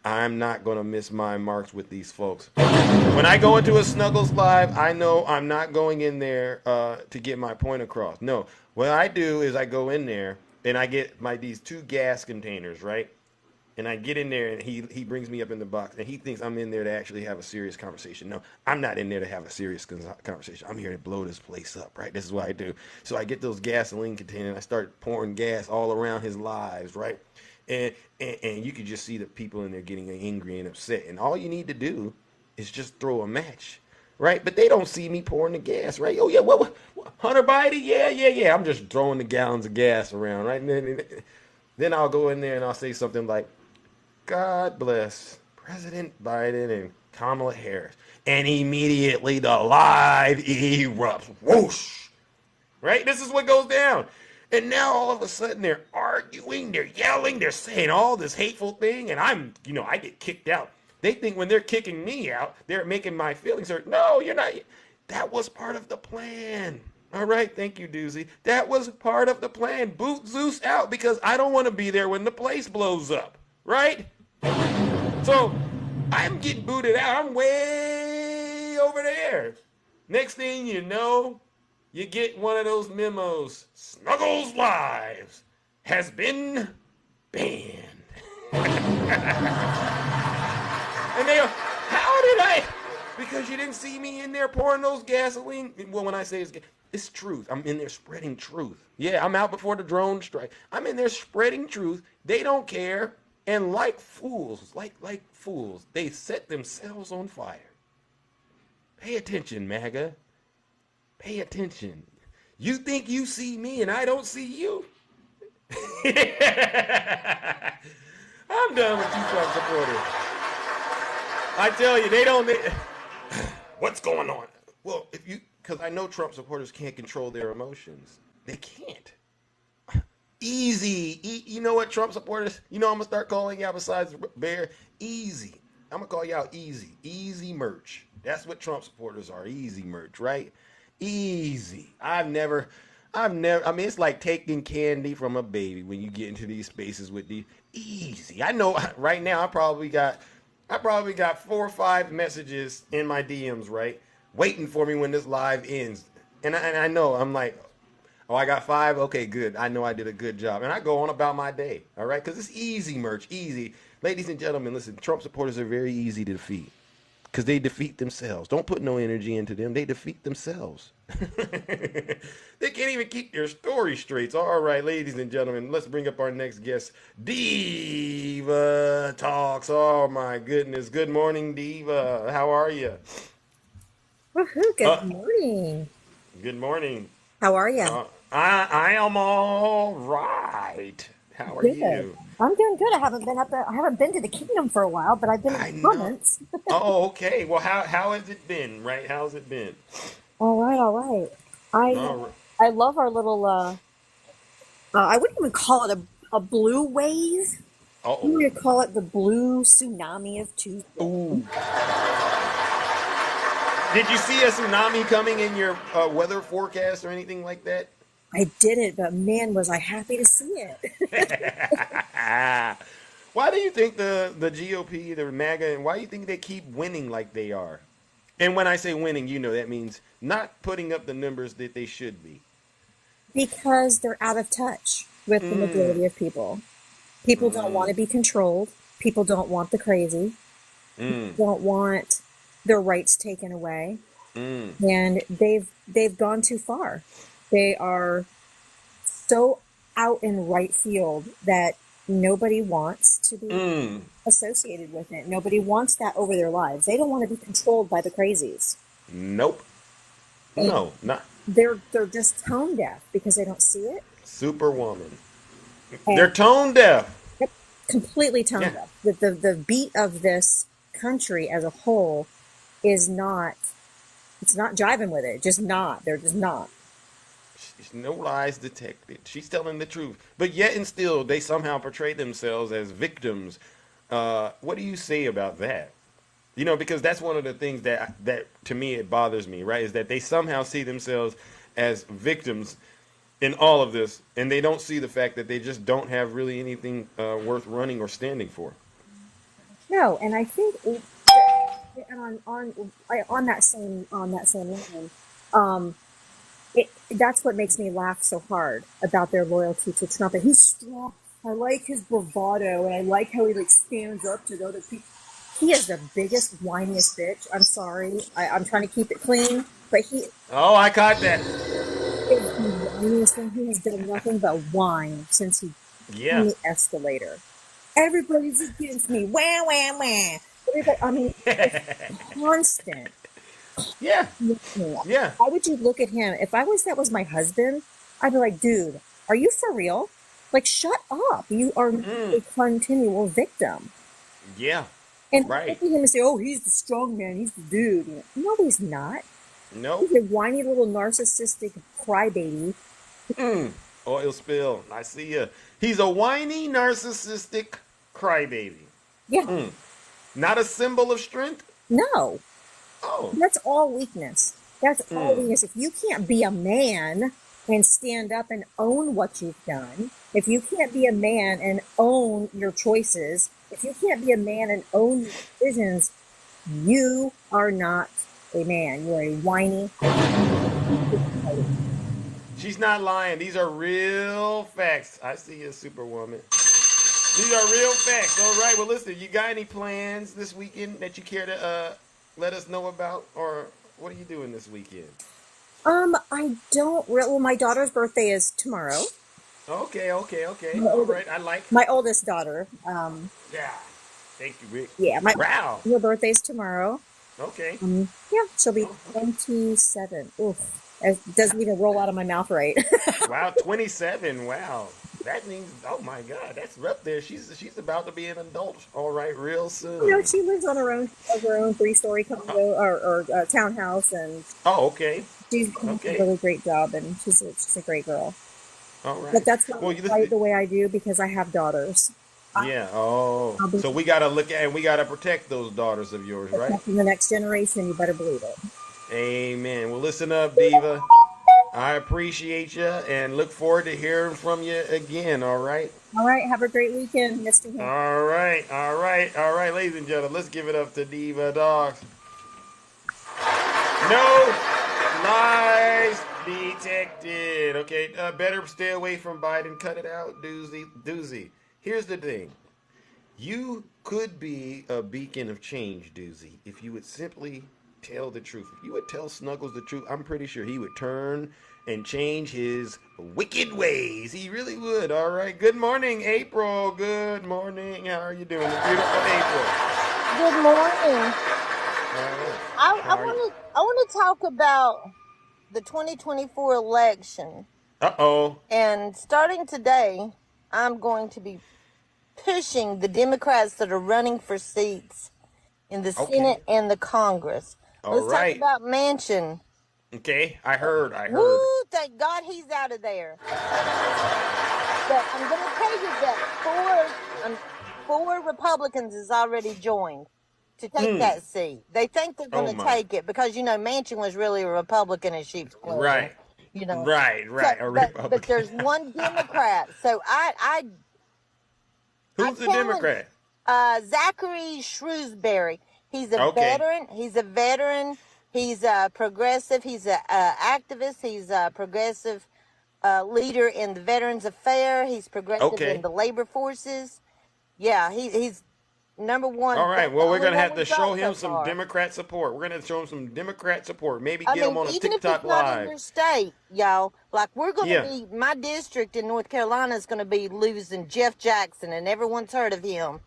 I'm not going to miss my marks with these folks. When I go into a Snuggles live, I know I'm not going in there to get my point across. No, what I do is I go in there and I get these 2 gas containers, right? And I get in there, and he brings me up in the box, and he thinks I'm in there to actually have a serious conversation. No, I'm not in there to have a serious conversation. I'm here to blow this place up, right? This is what I do. So I get those gasoline containers, and I start pouring gas all around his lives, right? And you can just see the people in there getting angry and upset. And all you need to do is just throw a match, right? But they don't see me pouring the gas, right? Oh, yeah, what Hunter Biden? Yeah. I'm just throwing the gallons of gas around, right? And then I'll go in there, and I'll say something like, God bless President Biden and Kamala Harris. And immediately the live erupts. Whoosh. Right? This is what goes down. And now all of a sudden they're arguing, they're yelling, they're saying all this hateful thing. And I get kicked out. They think when they're kicking me out, they're making my feelings hurt. No, you're not. That was part of the plan. All right, thank you, Doozy. That was part of the plan. Boot Zeus out because I don't want to be there when the place blows up, right? So I'm getting booted out. I'm way over there. Next thing you know, you get one of those memos. Snuggles Lives has been banned. And they go, how did I? Because you didn't see me in there pouring those gasoline. Well, when I say it's truth. I'm in there spreading truth. Yeah, I'm out before the drone strike. I'm in there spreading truth. They don't care. And like fools, like fools, they set themselves on fire. Pay attention, MAGA. Pay attention. You think you see me and I don't see you? I'm done with you Trump supporters. I tell you, they don't. What's going on? Well, because I know Trump supporters can't control their emotions. They can't. Easy. You know what, Trump supporters? You know I'm going to start calling y'all besides Bear? Easy. I'm going to call y'all easy. Easy merch. That's what Trump supporters are. Easy merch, right? Easy. I mean, it's like taking candy from a baby when you get into these spaces with these. Easy. I know right now I probably got 4 or 5 messages in my DMs, right? Waiting for me when this live ends. And I know, I'm like, oh, I got 5? Okay, good. I know I did a good job. And I go on about my day, all right? Because it's easy merch, easy. Ladies and gentlemen, listen, Trump supporters are very easy to defeat. Because they defeat themselves. Don't put no energy into them. They defeat themselves. They can't even keep their story straight. So, all right, ladies and gentlemen, let's bring up our next guest. Diva Talks. Oh, my goodness. Good morning, Diva. How are you? Woohoo, good morning. Good morning. How are you? I am all right. How are you? I'm doing good. I haven't been to the kingdom for a while, but I've been in comments. Oh, okay. Well, how has it been, right? How's it been? All right. I love our little I wouldn't even call it a blue wave. Uh-oh. We would call it the blue tsunami of Tuesday. Ooh. Did you see a tsunami coming in your weather forecast or anything like that? I didn't, but man, was I happy to see it. Why do you think the GOP, the MAGA, and why do you think they keep winning like they are? And when I say winning, that means not putting up the numbers that they should be. Because they're out of touch with the majority of people. People don't want to be controlled. People don't want the crazy. People don't want their rights taken away. And they've gone too far. They are so out in right field that nobody wants to be associated with it. Nobody wants that over their lives. They don't want to be controlled by the crazies. Nope. And no, not. They're just tone deaf because they don't see it. Superwoman. And they're tone deaf. Completely tone deaf. The beat of this country as a whole is not. It's not jiving with it. Just not. They're just not. No lies detected. She's telling the truth. But yet and still, they somehow portray themselves as victims. What do you say about that? Because that's one of the things that to me, it bothers me, right? Is that they somehow see themselves as victims in all of this. And they don't see the fact that they just don't have really anything worth running or standing for. No, and I think on that same line, that's what makes me laugh so hard about their loyalty to Trump. And he's strong. I like his bravado, and I like how he stands up to the other people. He is the biggest, whiniest bitch. I'm sorry. I'm trying to keep it clean, but he. Oh, I caught that. Is the whiniest thing. He has done nothing but whine since he on the escalator. Everybody's against me. Wah, wah, wah. It's constant. Yeah. Why would you look at him? If that was my husband, I'd be like, dude, are you for real? Shut up. You are a continual victim. Yeah. And look at him and say, oh, he's the strong man. He's the dude. No, he's not. No. He's a whiny little narcissistic crybaby. Oil spill. I see ya. He's a whiny narcissistic crybaby. Yeah. Not a symbol of strength? No. Oh. That's all weakness. That's all it is. If you can't be a man and stand up and own what you've done, if you can't be a man and own your choices, if you can't be a man and own your decisions, you are not a man. You are a whiny. She's not lying. These are real facts. I see you, Superwoman. These are real facts. All right. Well, listen, you got any plans this weekend that you care to let us know about? Or what are you doing this weekend? I don't really. Well, my daughter's birthday is tomorrow. Okay. All right. I like my oldest daughter. Yeah. Thank you, Rick. Yeah, wow. Her birthday's tomorrow. Okay. Yeah, she'll be 27. Oof. It doesn't even roll out of my mouth right. Wow, 27. Wow. That means, oh my God, that's up there. She's about to be an adult, all right, real soon. You know, she lives on her own 3-story condo or townhouse, and okay. She's doing a really great job, and she's a great girl. All right. But that's not quite the way I do because I have daughters. Yeah. So we gotta look at and we gotta protect those daughters of yours, right? Protecting the next generation, you better believe it. Amen. Well, listen up, Diva. I appreciate you and look forward to hearing from you again. All right. All right. Have a great weekend, Mr. Hill. All right, ladies and gentlemen. Let's give it up to Diva Dogs. No lies detected. Okay. Better stay away from Biden. Cut it out, doozy. Here's the thing. You could be a beacon of change, Doozy, if you would simply tell the truth. If you would tell Snuggles the truth, I'm pretty sure he would turn and change his wicked ways. He really would. All right. Good morning, April. Good morning. How are you doing? Beautiful April. Good morning. Right. I want to talk about the 2024 election. Uh-oh. And starting today, I'm going to be pushing the Democrats that are running for seats in the Senate and the Congress. Let's talk about Manchin. Okay, I heard. Woo, thank God he's out of there. But I'm going to tell you that four Republicans has already joined to take that seat. They think they're going to take it because, you know, Manchin was really a Republican in sheep's clothing. Right. You know. Right. So, but there's one Democrat. So Who's the Democrat? Zachary Shrewsbury. He's a veteran. He's a veteran. He's a progressive. He's an activist. He's a progressive leader in the Veterans Affair. He's progressive in the labor forces. Yeah, he's number one. All right. Well, we're going to have to show him some Democrat support. We're going to show him some Democrat support. Maybe get him on a TikTok Live. Not in Live. your state, y'all. Like, we're going to be, my district in North Carolina is going to be losing Jeff Jackson, and everyone's heard of him.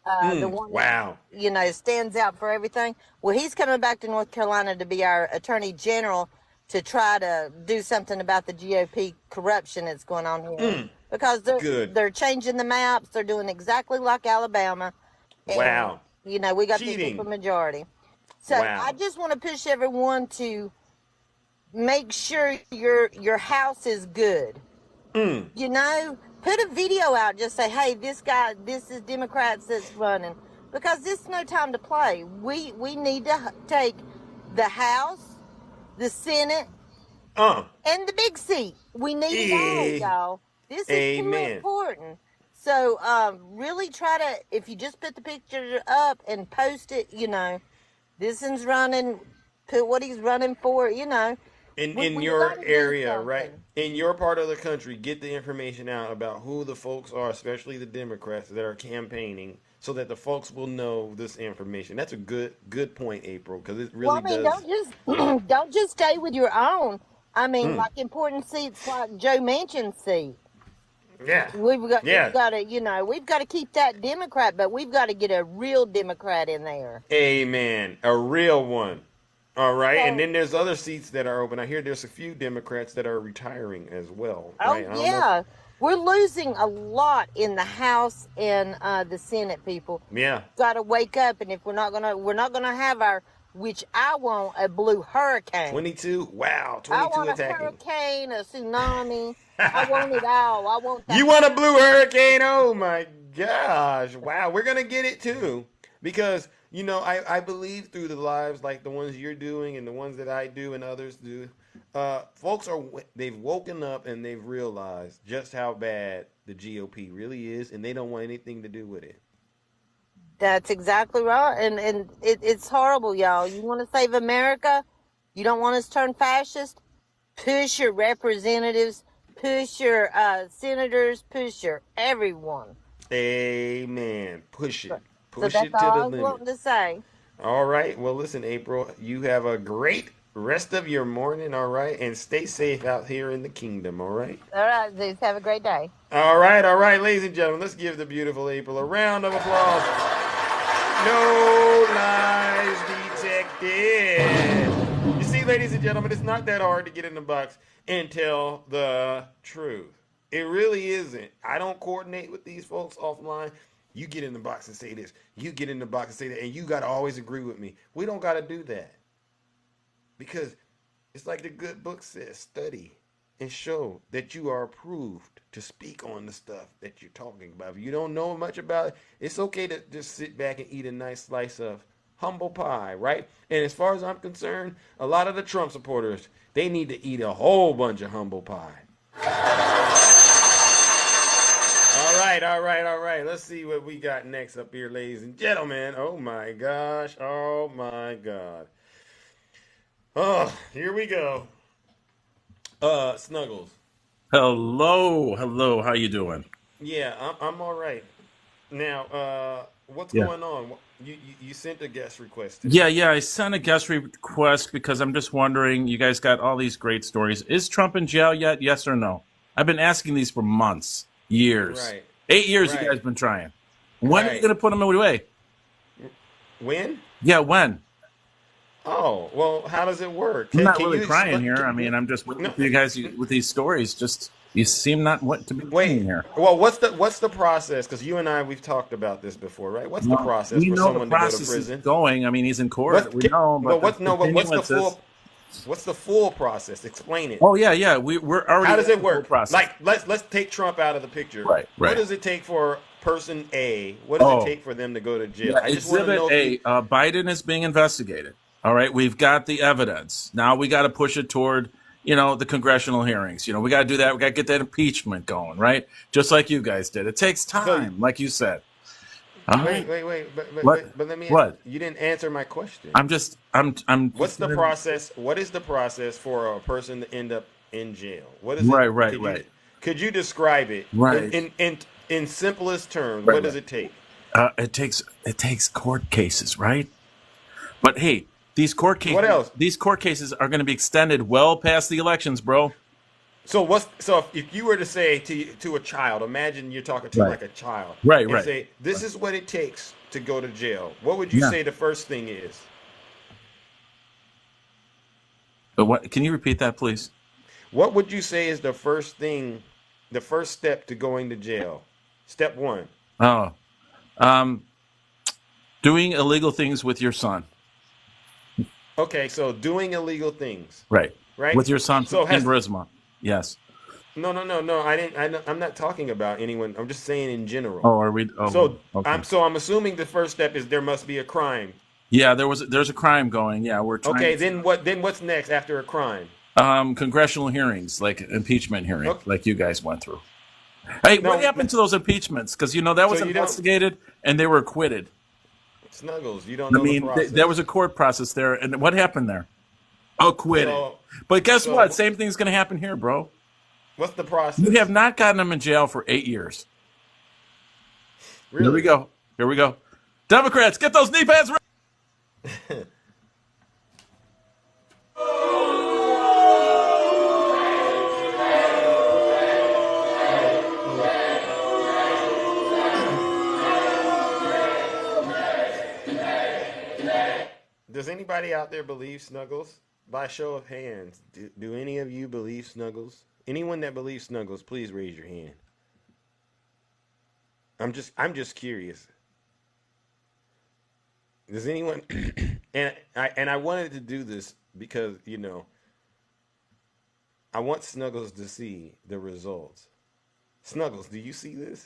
The one that, you know, stands out for everything. Well, he's coming back to North Carolina to be our attorney general to try to do something about the GOP corruption that's going on here. Because they're changing the maps. They're doing exactly like Alabama. And, you know, we got the super majority. So I just want to push everyone to make sure your house is good. You know, put a video out. Just say, hey, this is Democrats that's running. Because this is no time to play. We need to take the House, the Senate, and the big seat. We need it all, y'all. This is too important. So really try to, if you just put the picture up and post it, you know, this one's running, put what he's running for, you know. In your area, right? In your part of the country, get the information out about who the folks are, especially the Democrats that are campaigning, so that the folks will know this information. That's a good point, April, because it really does. Don't just stay with your own. I mean, like important seats like Joe Manchin's seat. Yeah. We've got to, you know, we've got to keep that Democrat, but we've got to get a real Democrat in there. Amen. A real one. All right. And then there's other seats that are open. I hear there's a few Democrats that are retiring as well. Right? Oh, yeah. We're losing a lot in the House and the Senate, people. Yeah. Got to wake up, and if we're not gonna have our, which I want, a blue hurricane. 22. Wow. 22 I want attacking. A hurricane, a tsunami. I want it all. I want that. You want a blue hurricane? Oh my gosh. Wow. We're gonna get it too. Because, I believe through the lives like the ones you're doing and the ones that I do and others do, folks they've woken up and they've realized just how bad the GOP really is, and they don't want anything to do with it. That's exactly right. And it's horrible, y'all. You want to save America? You don't want us to turn fascist? Push your representatives, push your senators, push your everyone. Amen. Push it. Push that's it to all the I was limit. wanting to say. All right. Well, listen, April, you have a great rest of your morning, all right? And stay safe out here in the kingdom, all right? All right, Zeus. Have a great day. All right, ladies and gentlemen, let's give the beautiful April a round of applause. No lies detected. You see, ladies and gentlemen, it's not that hard to get in the box and tell the truth. It really isn't. I don't coordinate with these folks offline. You get in the box and say this. You get in the box and say that. And you got to always agree with me. We don't got to do that. Because it's like the good book says, study and show that you are approved to speak on the stuff that you're talking about. If you don't know much about it, it's okay to just sit back and eat a nice slice of humble pie, right? And as far as I'm concerned, a lot of the Trump supporters, they need to eat a whole bunch of humble pie. All right. Let's see what we got next up here, ladies and gentlemen. Oh my gosh. Oh my God. Oh, here we go. Snuggles. Hello. How you doing? Yeah, I'm all right. Now, what's going on? You sent a guest request today. Yeah. I sent a guest request because I'm just wondering. You guys got all these great stories. Is Trump in jail yet? Yes or no? I've been asking these for months, years, Right. 8 years. Right. You guys been trying. When are you going to put him away? When? Yeah, when? Oh, well, how does it work? I'm not really crying here. I mean, I'm just waiting for you guys with these stories. Just you seem not what to be waiting here. Well, what's the process? Because you and we've talked about this before, right? What's the process for someone to go to prison? Is going. I mean, he's in court. We know, but what's the full process? Explain it. Oh yeah. We're already. How does it work? Process. Like let's take Trump out of the picture. Right. What does it take for person A? What does it take for them to go to jail? Yeah, I just want to know. Biden is being investigated. All right, we've got the evidence. Now we got to push it toward, the congressional hearings. We got to do that. We got to get that impeachment going, right? Just like you guys did. It takes time, like you said. Wait. But let me. What? You didn't answer my question. I'm. What's the process? What is the process for a person to end up in jail? What is it? Right. Could you describe it? Right. In simplest terms, what does it take? It takes court cases, right? But hey. These court cases. What else? These court cases are going to be extended well past the elections, bro. So if you were to say to a child, imagine you're talking to like a child, right? Say this is what it takes to go to jail. What would you say the first thing is? But what? Can you repeat that, please? What would you say is the first thing, the first step to going to jail? Step one. Oh, doing illegal things with your son. Okay, so doing illegal things. Right. With your son in Burisma. Yes. No. I'm not talking about anyone. I'm just saying in general. Oh, are we? Oh, okay. I'm assuming the first step is there must be a crime. Yeah, there's a crime going. Yeah, we're trying. Okay, then what's next after a crime? Congressional hearings, like impeachment hearings, like you guys went through. Hey, what happened to those impeachments? Because that was investigated and they were acquitted. Snuggles, you don't know the process. There was a court process there, and what happened there? Acquitted. But guess what? Same thing's going to happen here, bro. What's the process? You have not gotten them in jail for 8 years. Really? Here we go. Democrats, get those knee pads ready. Does anybody out there believe Snuggles? By show of hands, do any of you believe Snuggles? Anyone that believes Snuggles, please raise your hand. I'm just curious. Does anyone? and I wanted to do this because I want Snuggles to see the results. Snuggles, do you see this?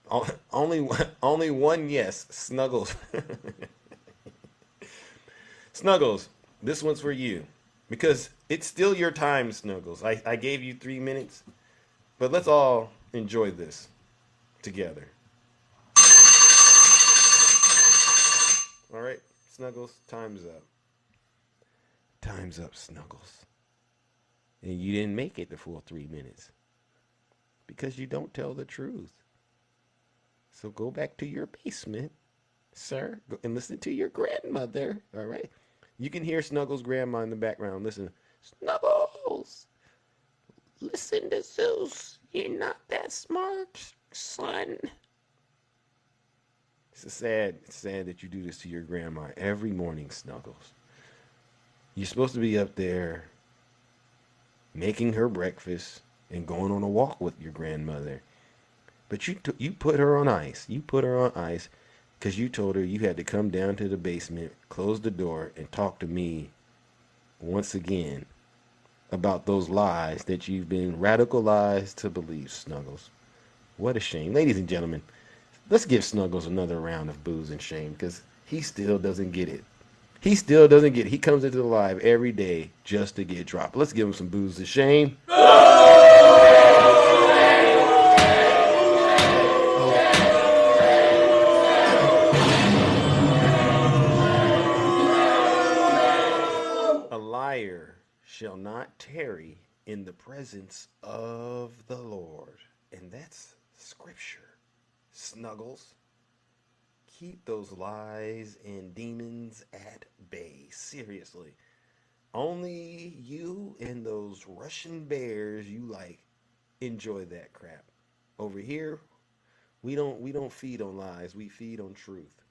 Only one yes. Snuggles. Snuggles, this one's for you. Because it's still your time, Snuggles. I gave you 3 minutes. But let's all enjoy this together. All right, Snuggles, time's up. Time's up, Snuggles. And you didn't make it the full 3 minutes because you don't tell the truth. So go back to your basement, sir, and listen to your grandmother. All right? You can hear Snuggles' grandma in the background. Listen, Snuggles, listen to Zeus. You're not that smart, son. It's sad that you do this to your grandma every morning, Snuggles. You're supposed to be up there making her breakfast and going on a walk with your grandmother. But you put her on ice. You put her on ice because you told her you had to come down to the basement, close the door, and talk to me once again about those lies that you've been radicalized to believe, Snuggles. What a shame. Ladies and gentlemen, let's give Snuggles another round of booze and shame because he still doesn't get it. He still doesn't get it. He comes into the live every day just to get dropped. Let's give him some booze and shame. A liar shall not tarry in the presence of the Lord. And that's scripture. Snuggles. Keep those lies and demons at bay. Seriously. Only you and those Russian bears you like enjoy that crap. Over here, we don't feed on lies. We feed on truth.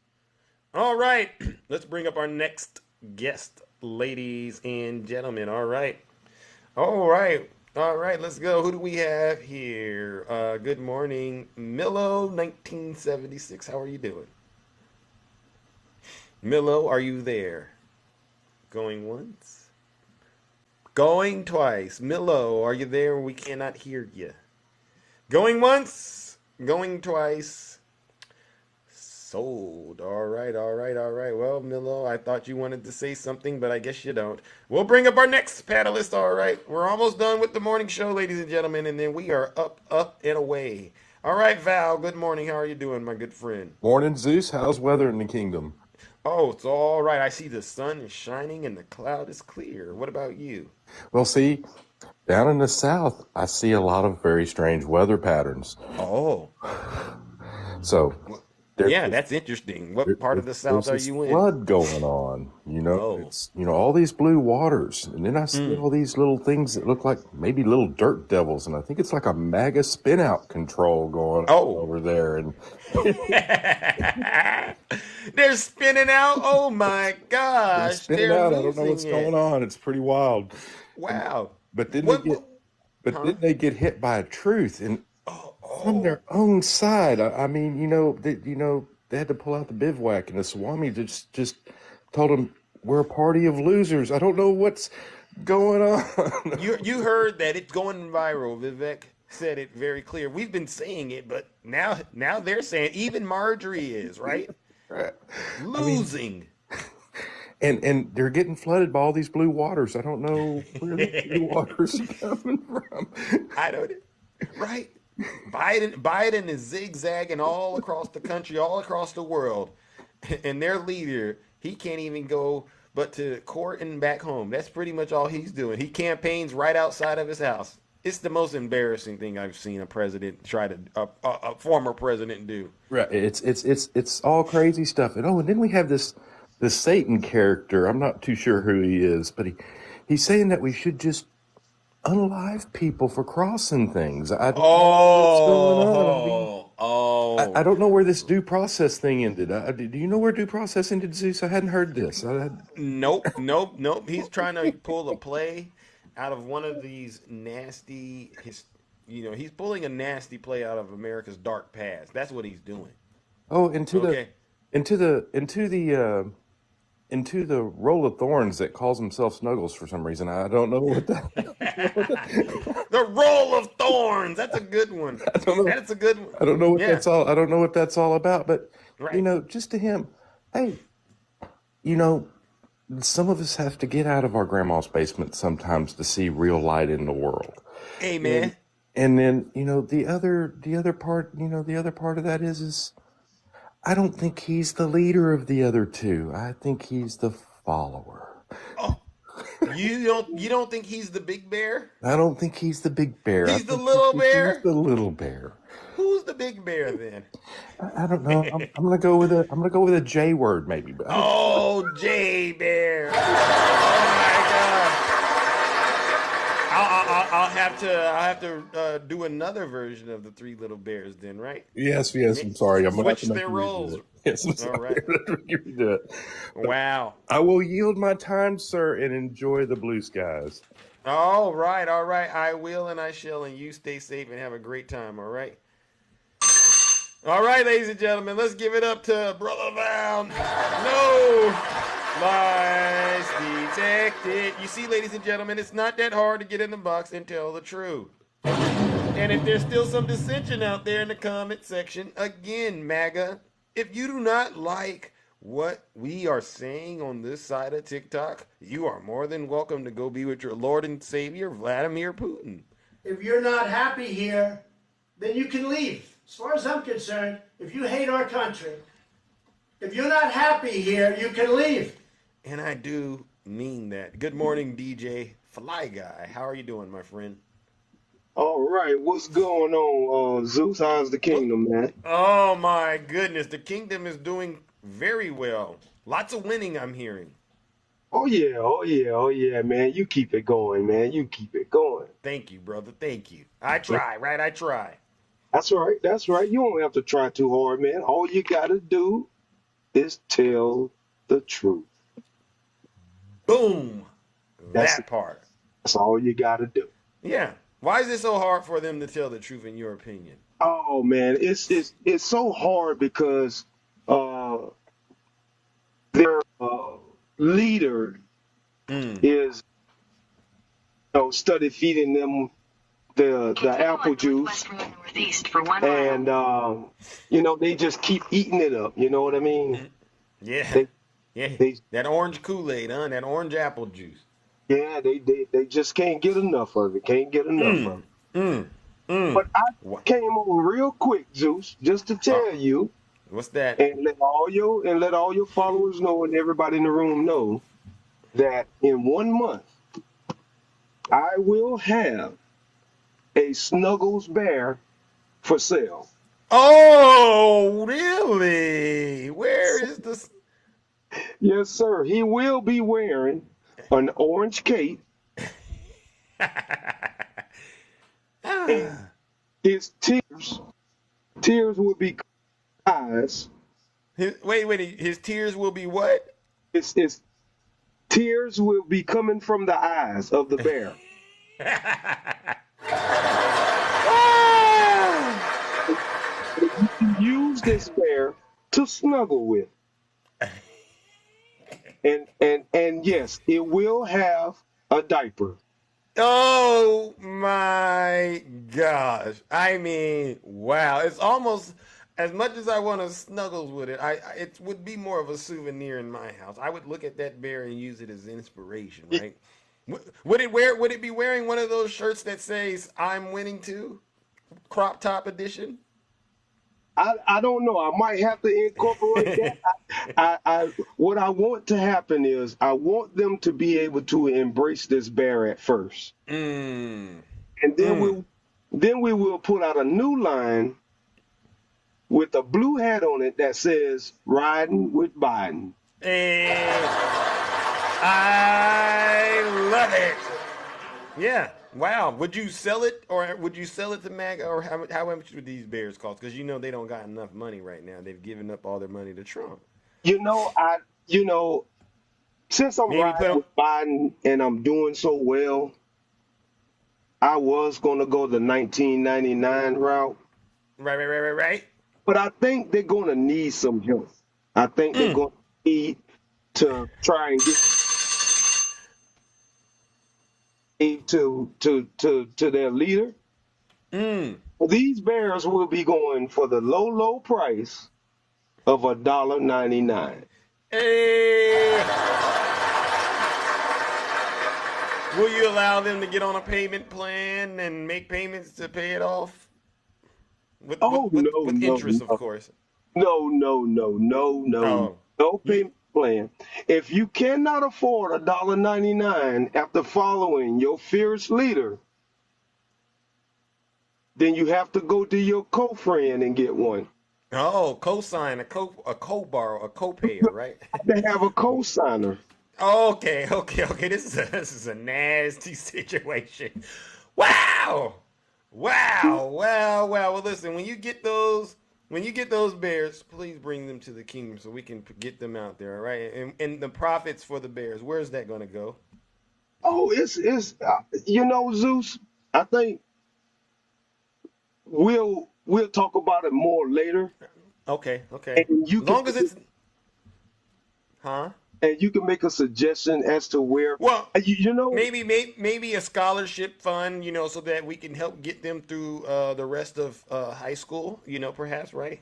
All right. Let's bring up our next guest, ladies and gentlemen. All right. All right. All right, let's go. Who do we have here? Good morning, Millo 1976. How are you doing? Millo, are you there? Going once? Going twice. Millo, are you there? We cannot hear you. Going once? Going twice? Sold. All right, all right, all right. Well, Millo, I thought you wanted to say something, but I guess you don't. We'll bring up our next panelist. All right, we're almost done with the morning show, ladies and gentlemen, and then we are up, and away. All right, Val, good morning. How are you doing, my good friend? Morning, Zeus. How's weather in the kingdom? Oh, it's all right. I see the sun is shining and the cloud is clear. What about you? Well, see, down in the south, I see a lot of very strange weather patterns. Oh. So, yeah, that's interesting. What part of the south are you in? Flood going on, It's all these blue waters, and then I see all these little things that look like maybe little dirt devils, and I think it's like a MAGA spin out control going on over there. And they're spinning out. Oh my gosh, they're out. I don't know what's going on. It's pretty wild. Wow. But then then they get hit by a truth and. From their own side. I mean, they had to pull out the bivouac, and the Swami just told them, we're a party of losers. I don't know what's going on. You heard that it's going viral. Vivek said it very clear. We've been saying it, but now they're saying even Marjorie is, right? Right. Losing. And they're getting flooded by all these blue waters. I don't know where the blue waters are coming from. I don't. Right. Biden is zigzagging all across the country, all across the world, and their leader, he can't even go but to court and back home. That's pretty much all he's doing. He campaigns right outside of his house. It's the most embarrassing thing I've seen a president try to a former president do. Right. It's all crazy stuff. And then we have this Satan character. I'm not too sure who he is, but he's saying that we should just unalive people for crossing things. I don't know what's going on. I don't know where this due process thing ended. Do you know where due process ended, Zeus? I hadn't heard this. Nope. He's trying to pull a play out of one of these nasty. He's pulling a nasty play out of America's dark past. That's what he's doing. Oh, into into the roll of thorns that calls himself Snuggles for some reason. I don't know what that. The roll of thorns. That's a good one. I don't know. That's a good one. I don't know what Yeah. that's all. I don't know what that's all about. But Right. just to him, hey, some of us have to get out of our grandma's basement sometimes to see real light in the world. Amen. And then the other part of that is I don't think he's the leader of the other two. I think he's the follower. Oh, you don't think he's the big bear? I don't think he's the big bear. He's the little bear? He's the little bear. Who's the big bear then? I don't know. I'm gonna go with a J word maybe. But Oh, J Bear. Oh my God. I'll have to do another version of the Three Little Bears then, right? Yes. I'm sorry. I'm Switch gonna their roles. Yes, I'm sorry. All right. Do it. Wow. I will yield my time, sir, and enjoy the blue skies. All right. I will and I shall, and you stay safe and have a great time, all right? All right, ladies and gentlemen, let's give it up to Brother Val. No lies detected. You see, ladies and gentlemen, it's not that hard to get in the box and tell the truth. And if there's still some dissension out there in the comment section, again, MAGA, if you do not like what we are saying on this side of TikTok, you are more than welcome to go be with your Lord and Savior, Vladimir Putin. If you're not happy here, then you can leave. As far as I'm concerned, if you hate our country, if you're not happy here, you can leave. And I do mean that. Good morning, DJ Fly Guy. How are you doing, my friend? All right, what's going on, Zeus? How's the kingdom, man? Oh my goodness, the kingdom is doing very well. Lots of winning, I'm hearing. Oh yeah, man. You keep it going, man. You keep it going. Thank you, brother. Thank you. I try, right? I try. That's right. You don't have to try too hard, man. All you gotta do is tell the truth. Boom. That's that part. That's all you gotta do. Yeah. Why is it so hard for them to tell the truth, in your opinion? Oh man, it's so hard because their leader is study feeding them the apple juice, and they just keep eating it up. You know what I mean? Yeah. That orange Kool-Aid, huh? That orange apple juice. Yeah, they just can't get enough of it. Can't get enough of it. But I came on real quick, Zeus, just to tell you. What's that? And let all your followers know, and everybody in the room know, that in 1 month I will have a Snuggles bear for sale. Oh, really? Where is this? Yes, sir. He will be wearing an orange cape. And his tears will be eyes. Wait. His tears will be what? His tears will be coming from the eyes of the bear. You can use this bear to snuggle with. And yes, it will have a diaper. Oh my gosh. I mean, wow. It's almost, as much as I want to snuggle with it, it would be more of a souvenir in my house. I would look at that bear and use it as inspiration, right? Would it be wearing one of those shirts that says "I'm winning too"? Crop top edition? I don't know. I might have to incorporate that. What I want to happen is I want them to be able to embrace this bear at first, and then we will put out a new line with a blue hat on it that says "Riding with Biden." And I love it. Yeah. Wow. Would you sell it, or would you sell it to MAGA, or how much would these bears cost? Because they don't got enough money right now. They've given up all their money to Trump. Since I'm riding with Biden and I'm doing so well, I was gonna go the 1999 route. Right. But I think they're gonna need some help. I think they're gonna need to try and get to their leader. These bears will be going for the low price of $1.99. Hey. Will you allow them to get on a payment plan and make payments to pay it off? With interest, of course. No payment plan. If you cannot afford $1.99 after following your fierce leader, then you have to go to your co-friend and get one. Oh, co-sign, a co-borrow, a co-payer, right? They have a co-signer. Okay. This is a nasty situation. Wow. Well, listen, when you get those bears, please bring them to the kingdom so we can get them out there, all right? And the profits for the bears, where's that going to go? Oh, it's Zeus, I think we'll talk about it more later. Okay. And you as long as it's and you can make a suggestion as to where. Well, maybe a scholarship fund, so that we can help get them through the rest of high school, perhaps, right?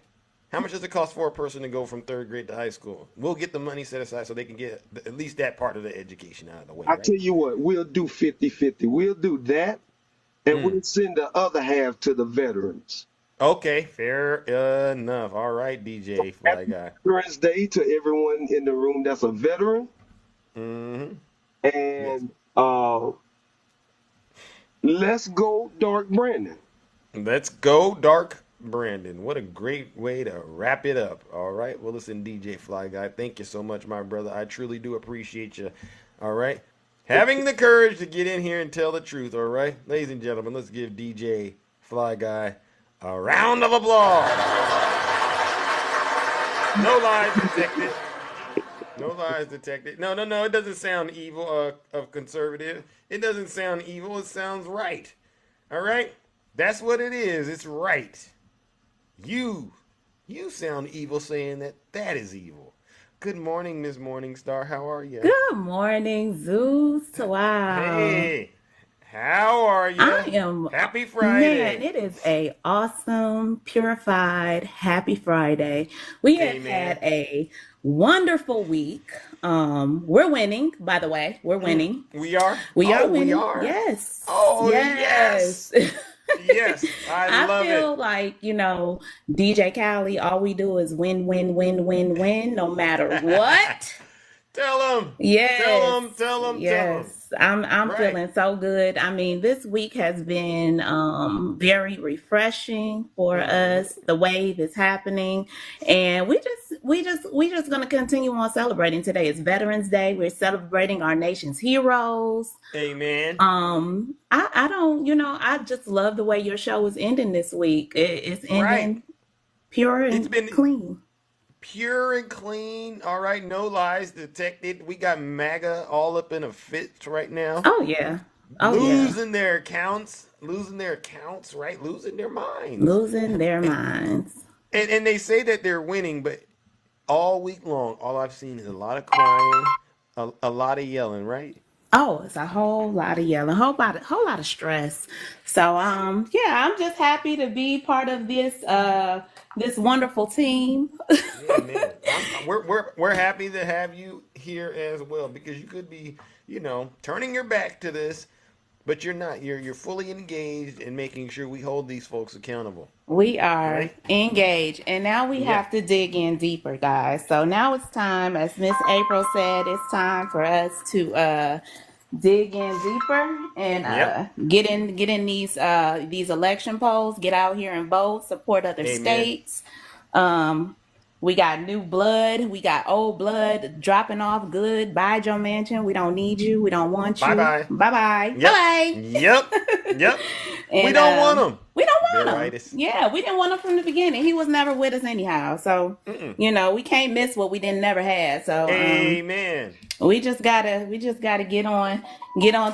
How much does it cost for a person to go from third grade to high school? We'll get the money set aside so they can get at least that part of the education out of the way. I tell you what, we'll do 50-50. We'll do that, and we'll send the other half to the veterans. Okay, fair enough. All right, DJ Fly Guy. Veterans Day to everyone in the room that's a veteran. And let's go, Dark Brandon. Let's go, Dark Brandon. What a great way to wrap it up. All right. Well, listen, DJ Fly Guy, thank you so much, my brother. I truly do appreciate you. All right. Having the courage to get in here and tell the truth. All right. Ladies and gentlemen, let's give DJ Fly Guy a round of applause. No lies detected. No lies detected. No. It doesn't sound evil of conservative. It doesn't sound evil. It sounds right. All right? That's what it is. It's right. You sound evil saying that is evil. Good morning, Miss Morningstar. How are you? Good morning, Zeus. Wow. Hey. How are you? I am. Happy Friday. Man, it is a awesome, purified, happy Friday. We have had a wonderful week. We're winning, by the way. We're winning. We are? We are winning. We are? Yes. Oh, yes. Yes, I love it. I feel like, DJ Khaled, all we do is win, no matter what. Tell them. Yes. Tell them. Yes. I'm feeling so good. I mean, this week has been very refreshing for us. The wave is happening, and we just gonna continue on celebrating. Today is Veterans Day. We're celebrating our nation's heroes. Amen. I don't, I just love the way your show is ending this week. It's ending pure and clean. Pure and clean. All right, no lies detected. We got MAGA all up in a fit right now. Oh yeah. Losing their accounts, right? Losing their minds. And they say that they're winning, but all week long, all I've seen is a lot of crying, a lot of yelling, right? Oh, it's a whole lot of yelling, whole lot of stress. So, I'm just happy to be part of this this wonderful team. Yeah, man. We're happy to have you here as well, because you could be, turning your back to this, but you're not. You're fully engaged in making sure we hold these folks accountable. We are engaged, and now we have to dig in deeper, guys. So now it's time, as Miss April said, it's time for us to dig in deeper and get in these election polls, get out here and vote, support other states. We got new blood, we got old blood dropping off. Good. Bye, Joe Manchin. We don't need you. We don't want you. Bye-bye. Bye-bye. Yep. Bye. Yep. And, we don't want him. We don't want him. Yeah, we didn't want him from the beginning. He was never with us anyhow. So, we can't miss what we didn't never had. So, amen. We just gotta get on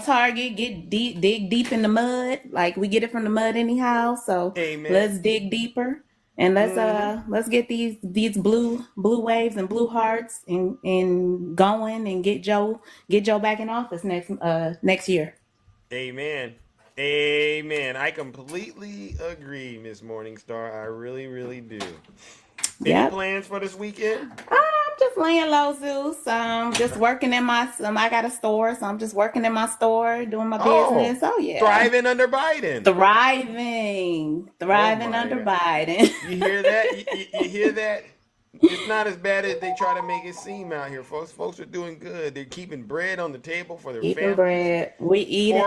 target, dig deep in the mud. Like we get it from the mud anyhow. So let's dig deeper And let's get these blue waves and blue hearts and going and get Joe back in office next year. Amen. Amen. I completely agree, Miss Morningstar. I really, really do. Any Yep. plans for this weekend? I'm just laying low, Zeus. Just working in my. I got a store, so I'm just working in my store, doing my business. Oh yeah, thriving under Biden. Thriving under God. Biden. You hear that? You hear that? It's not as bad as they try to make it seem out here, folks. Folks are doing good. They're keeping bread on the table for their Keeping families. bread. We eating.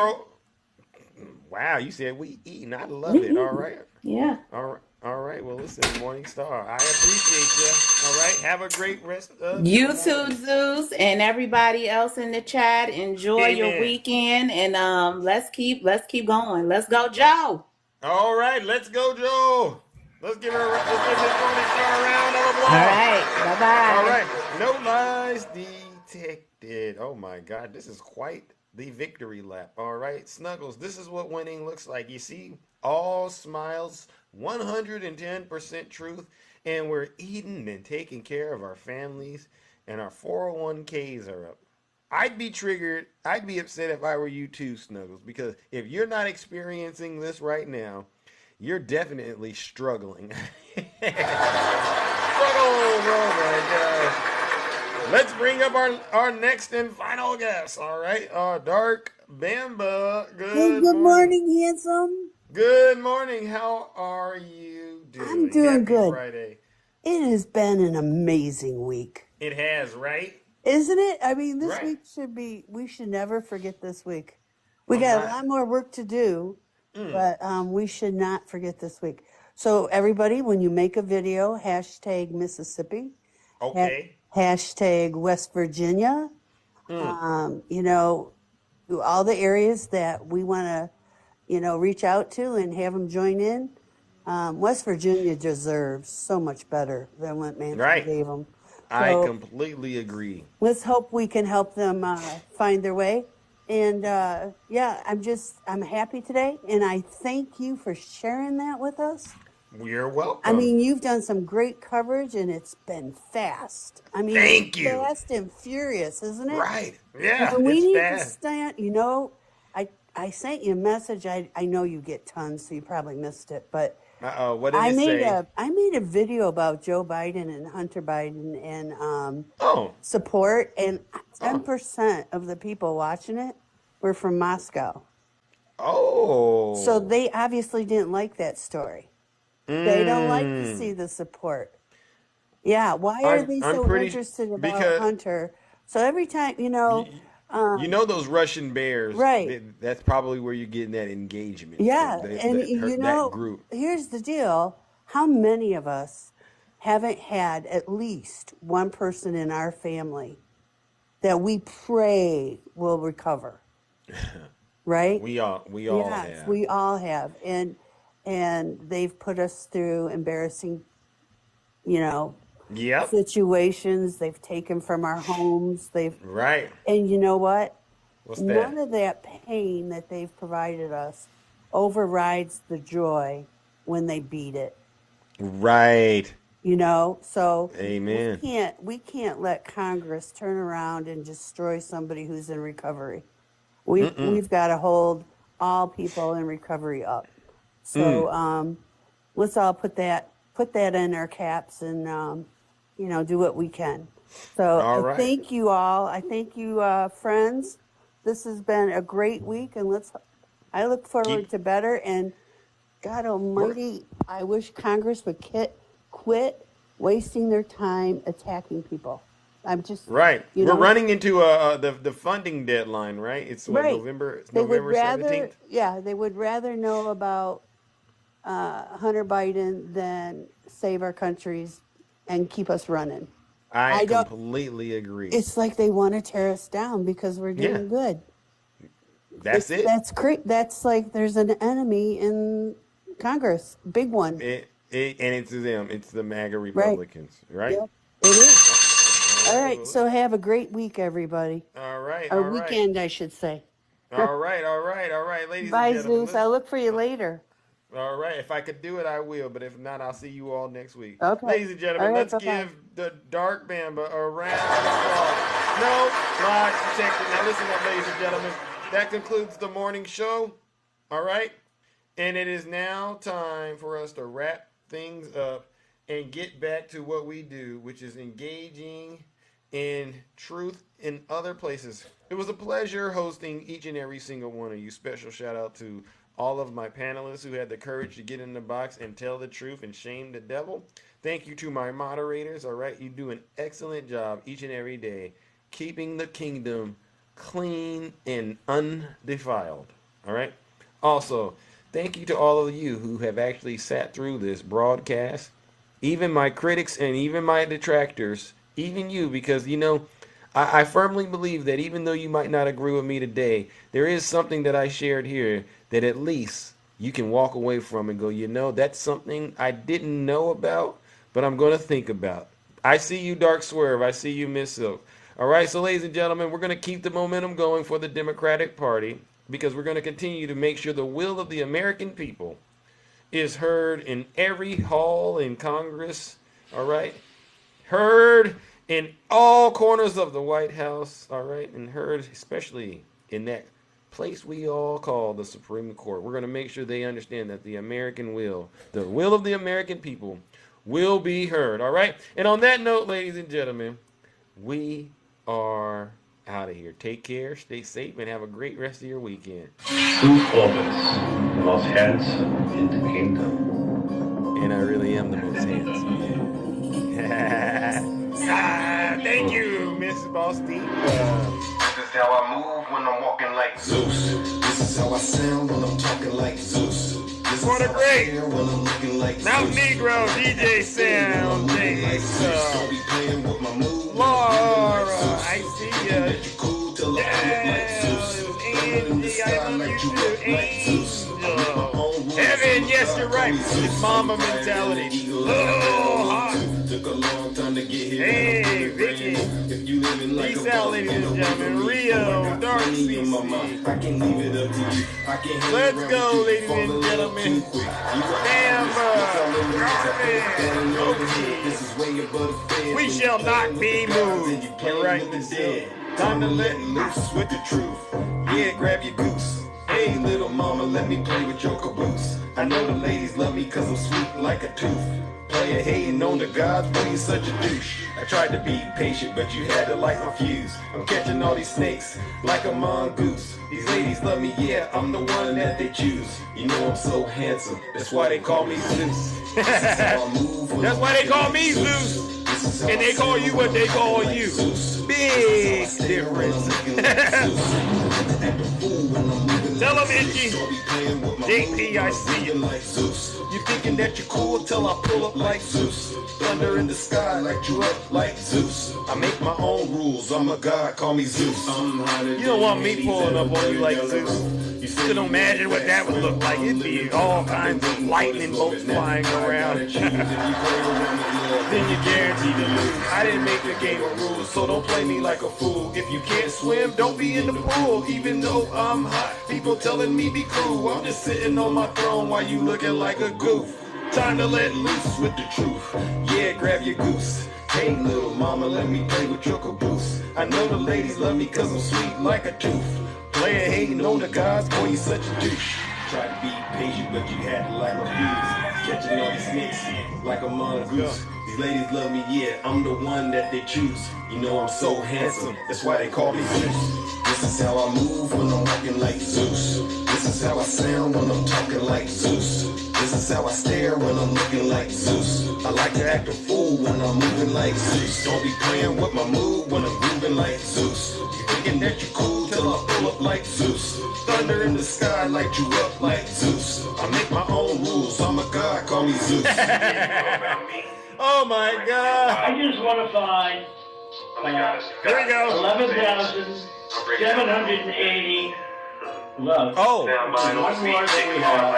Wow, you said we eating. I love We it. eating. All right. Yeah. All right. Well, listen, Morningstar, I appreciate you. All right. Have a great rest of You your too, morning. Zeus, and everybody else in the chat. Enjoy your weekend, and let's keep going. Let's go, Joe. All right, let's go, Joe. Let's give this Morningstar a round of applause. All right. Bye-bye. All right. No lies detected. Oh my God, this is quite the victory lap. All right, Snuggles, this is what winning looks like. You see, all smiles, 110% truth, and we're eating and taking care of our families, and our 401ks are up. I'd be triggered. I'd be upset if I were you too, Snuggles, because if you're not experiencing this right now, you're definitely struggling. Oh my gosh. Let's bring up our next and final guest, all right? Dark Bamba. Good morning, handsome. Good morning. How are you doing? I'm doing good. Friday. It has been an amazing week. It has, right? Isn't it? I mean, this week we should never forget this week. We got a lot more work to do, but we should not forget this week. So everybody, when you make a video, hashtag Mississippi. Okay. Hashtag West Virginia. You know, all the areas that we want to, you know, reach out to and have them join in. West Virginia deserves so much better than what Manchin gave them. So I completely agree. Let's hope we can help them find their way. And yeah, I'm happy today. And I thank you for sharing that with us. You're welcome. I mean, you've done some great coverage and it's been fast. I mean, thank you. Fast and furious, isn't it? Right. Yeah. And we need to stand, you know, I sent you a message. I know you get tons, so you probably missed it. But what did it say? I made a video about Joe Biden and Hunter Biden and support, and 10% of the people watching it were from Moscow. Oh. So they obviously didn't like that story. They don't like to see the support. Yeah, why are they so interested about Hunter? So every time, you know... you know those Russian bears, right? That's probably where you're getting that engagement. Yeah, you know, that group. Here's the deal: how many of us haven't had at least one person in our family that we pray will recover? Right? We all have. We all have, and they've put us through embarrassing, you know. Situations they've taken from our homes. And you know what? None of that pain that they've provided us overrides the joy when they beat it. Right. You know, so amen. We can't let Congress turn around and destroy somebody who's in recovery. We've got to hold all people in recovery up. So let's all put that in our caps and you know, do what we can. So I thank you all. I thank you, friends. This has been a great week, and I look forward to better. And God Almighty, I wish Congress would quit wasting their time attacking people. I'm just right. We're running into the funding deadline, right? It's what, November 17th. Yeah, they would rather know about Hunter Biden than save our countries and keep us running. I completely agree. It's like they want to tear us down because we're doing good. That's it. That's great. That's like there's an enemy in Congress, big one. And it's them. It's the MAGA Republicans, right? Yep, it is. All right. So have a great week, everybody. All right. Or weekend, I should say. All right, ladies Bye, and gentlemen. Zeus. I'll look for you later. All right. If I could do it, I will. But if not, I'll see you all next week. Okay. Ladies and gentlemen, All right, let's bye-bye. give the Dark Bamba a round of applause. No, live protected. Now listen up, ladies and gentlemen. That concludes the morning show. All right. And it is now time for us to wrap things up and get back to what we do, which is engaging in truth in other places. It was a pleasure hosting each and every single one of you. Special shout out to all of my panelists who had the courage to get in the box and tell the truth and shame the devil. Thank you to my moderators. All right, you do an excellent job each and every day keeping the kingdom clean and undefiled. All right. Also, thank you to all of you who have actually sat through this broadcast, even my critics and even my detractors, even you, because I firmly believe that even though you might not agree with me today, there is something that I shared here that at least you can walk away from and go, that's something I didn't know about, but I'm going to think about. I see you, Dark Swerve. I see you, Miss Silk. All right, so ladies and gentlemen, we're going to keep the momentum going for the Democratic Party because we're going to continue to make sure the will of the American people is heard in every hall in Congress, all right? Heard in all corners of the White House, all right? And heard especially in that place we all call the Supreme Court. We're going to make sure they understand that the American will, the will of the American people, will be heard, all right? And on that note, ladies and gentlemen, we are out of here. Take care, stay safe, and have a great rest of your weekend. Truth Orbits, the most handsome in the kingdom. And I really am the most handsome. Thank you, Miss Boston. This is how I move when I'm walking like Zeus. This is how I sound when I'm talking like Zeus. For the great Mountain Negro DJ Sound Laura, I see ya. Angie, I love you too. Angel. Evan, yes, you're right. It's mama mentality. Oh, hot. Hey, Vicky. Peace out, ladies and gentlemen. Rio, Dark CC. Let's go, ladies and gentlemen. Amber, Garvin, Loki. We shall not be moved. All right, time to let loose with the truth. Yeah, grab your goose. Hey, little mama, let me play with your caboose. I know the ladies love me cause I'm sweet like a tooth. Player hating on the gods, but he's such a douche. I tried to be patient, but you had to light my fuse. I'm catching all these snakes like a mongoose. These ladies love me, yeah, I'm the one that they choose. You know I'm so handsome, that's why they call me Zeus. That's why they call me Zeus. And they call you what they call you. Big difference. Tell them, Itchy. JP, I see you. You thinking that you're cool till I pull up like Zeus. Thunder in the sky, light you up like Zeus. I make my own rules, I'm a god, call me Zeus. You don't want me pulling up on you like Zeus. You still don't imagine what that would look like. It'd be all kinds of lightning bolts flying around. Then you're guaranteed to lose. I didn't make the game of rules, so don't play me like a fool. If you can't swim, don't be in the pool. Even though I'm hot, people telling me be cool. I'm just sitting on my throne while you looking like a goof. Time to let loose with the truth. Yeah, grab your goose. Hey, little mama, let me play with your caboose. I know the ladies love me cause I'm sweet like a tooth. Player hating on the gods, boy, you such a douche. Try to be patient, but you had to light my fuse. Catching all these snakes like a mongoose. These ladies love me, yeah, I'm the one that they choose. You know I'm so handsome, that's why they call me Zeus. This is how I move when I'm walking like Zeus. This is how I sound when I'm talking like Zeus. This is how I stare when I'm looking like Zeus. I like to act a fool when I'm moving like Zeus. Don't be playing with my mood when I'm moving like Zeus. You thinking that you're cool till I pull up like Zeus. Thunder in the sky, light you up like Zeus. I make my own rules, I'm a god, call me Zeus. Oh my God. I just want to find Here we go. 11,780 love. Oh, one more than we have.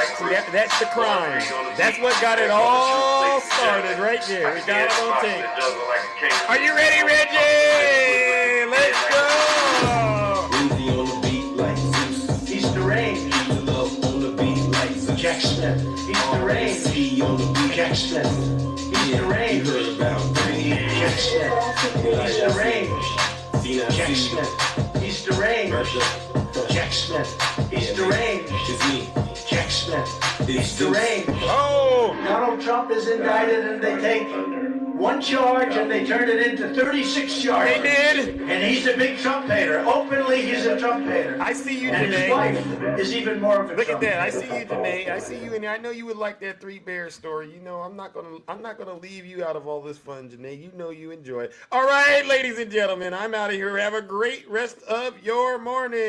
that's the crime. That's what got it all started right there. We got it on tape. Are you ready, Reggie? Let's go. He's deranged. Love on the beat like Zeus. Check Jack Smith. He's deranged. Jack Smith. He's deranged. Jack Smith. He's deranged. Jack Smith. He's deranged. Jack Smith. He's deranged. Jack Smith. He's deranged. Oh! Donald Trump is indicted and they take one charge and they turn it into 36 charges. They did. And he's a big Trump hater. Openly, he's a Trump hater. I see you, and Janae. his wife is even more of a Look Trump at that. hater. I see you, Janae. I see you in there. I know you would like that Three Bears story. You know, I'm not gonna leave you out of all this fun, Janae. You know you enjoy it. All right, ladies and gentlemen, I'm out of here. Have a great rest of your morning.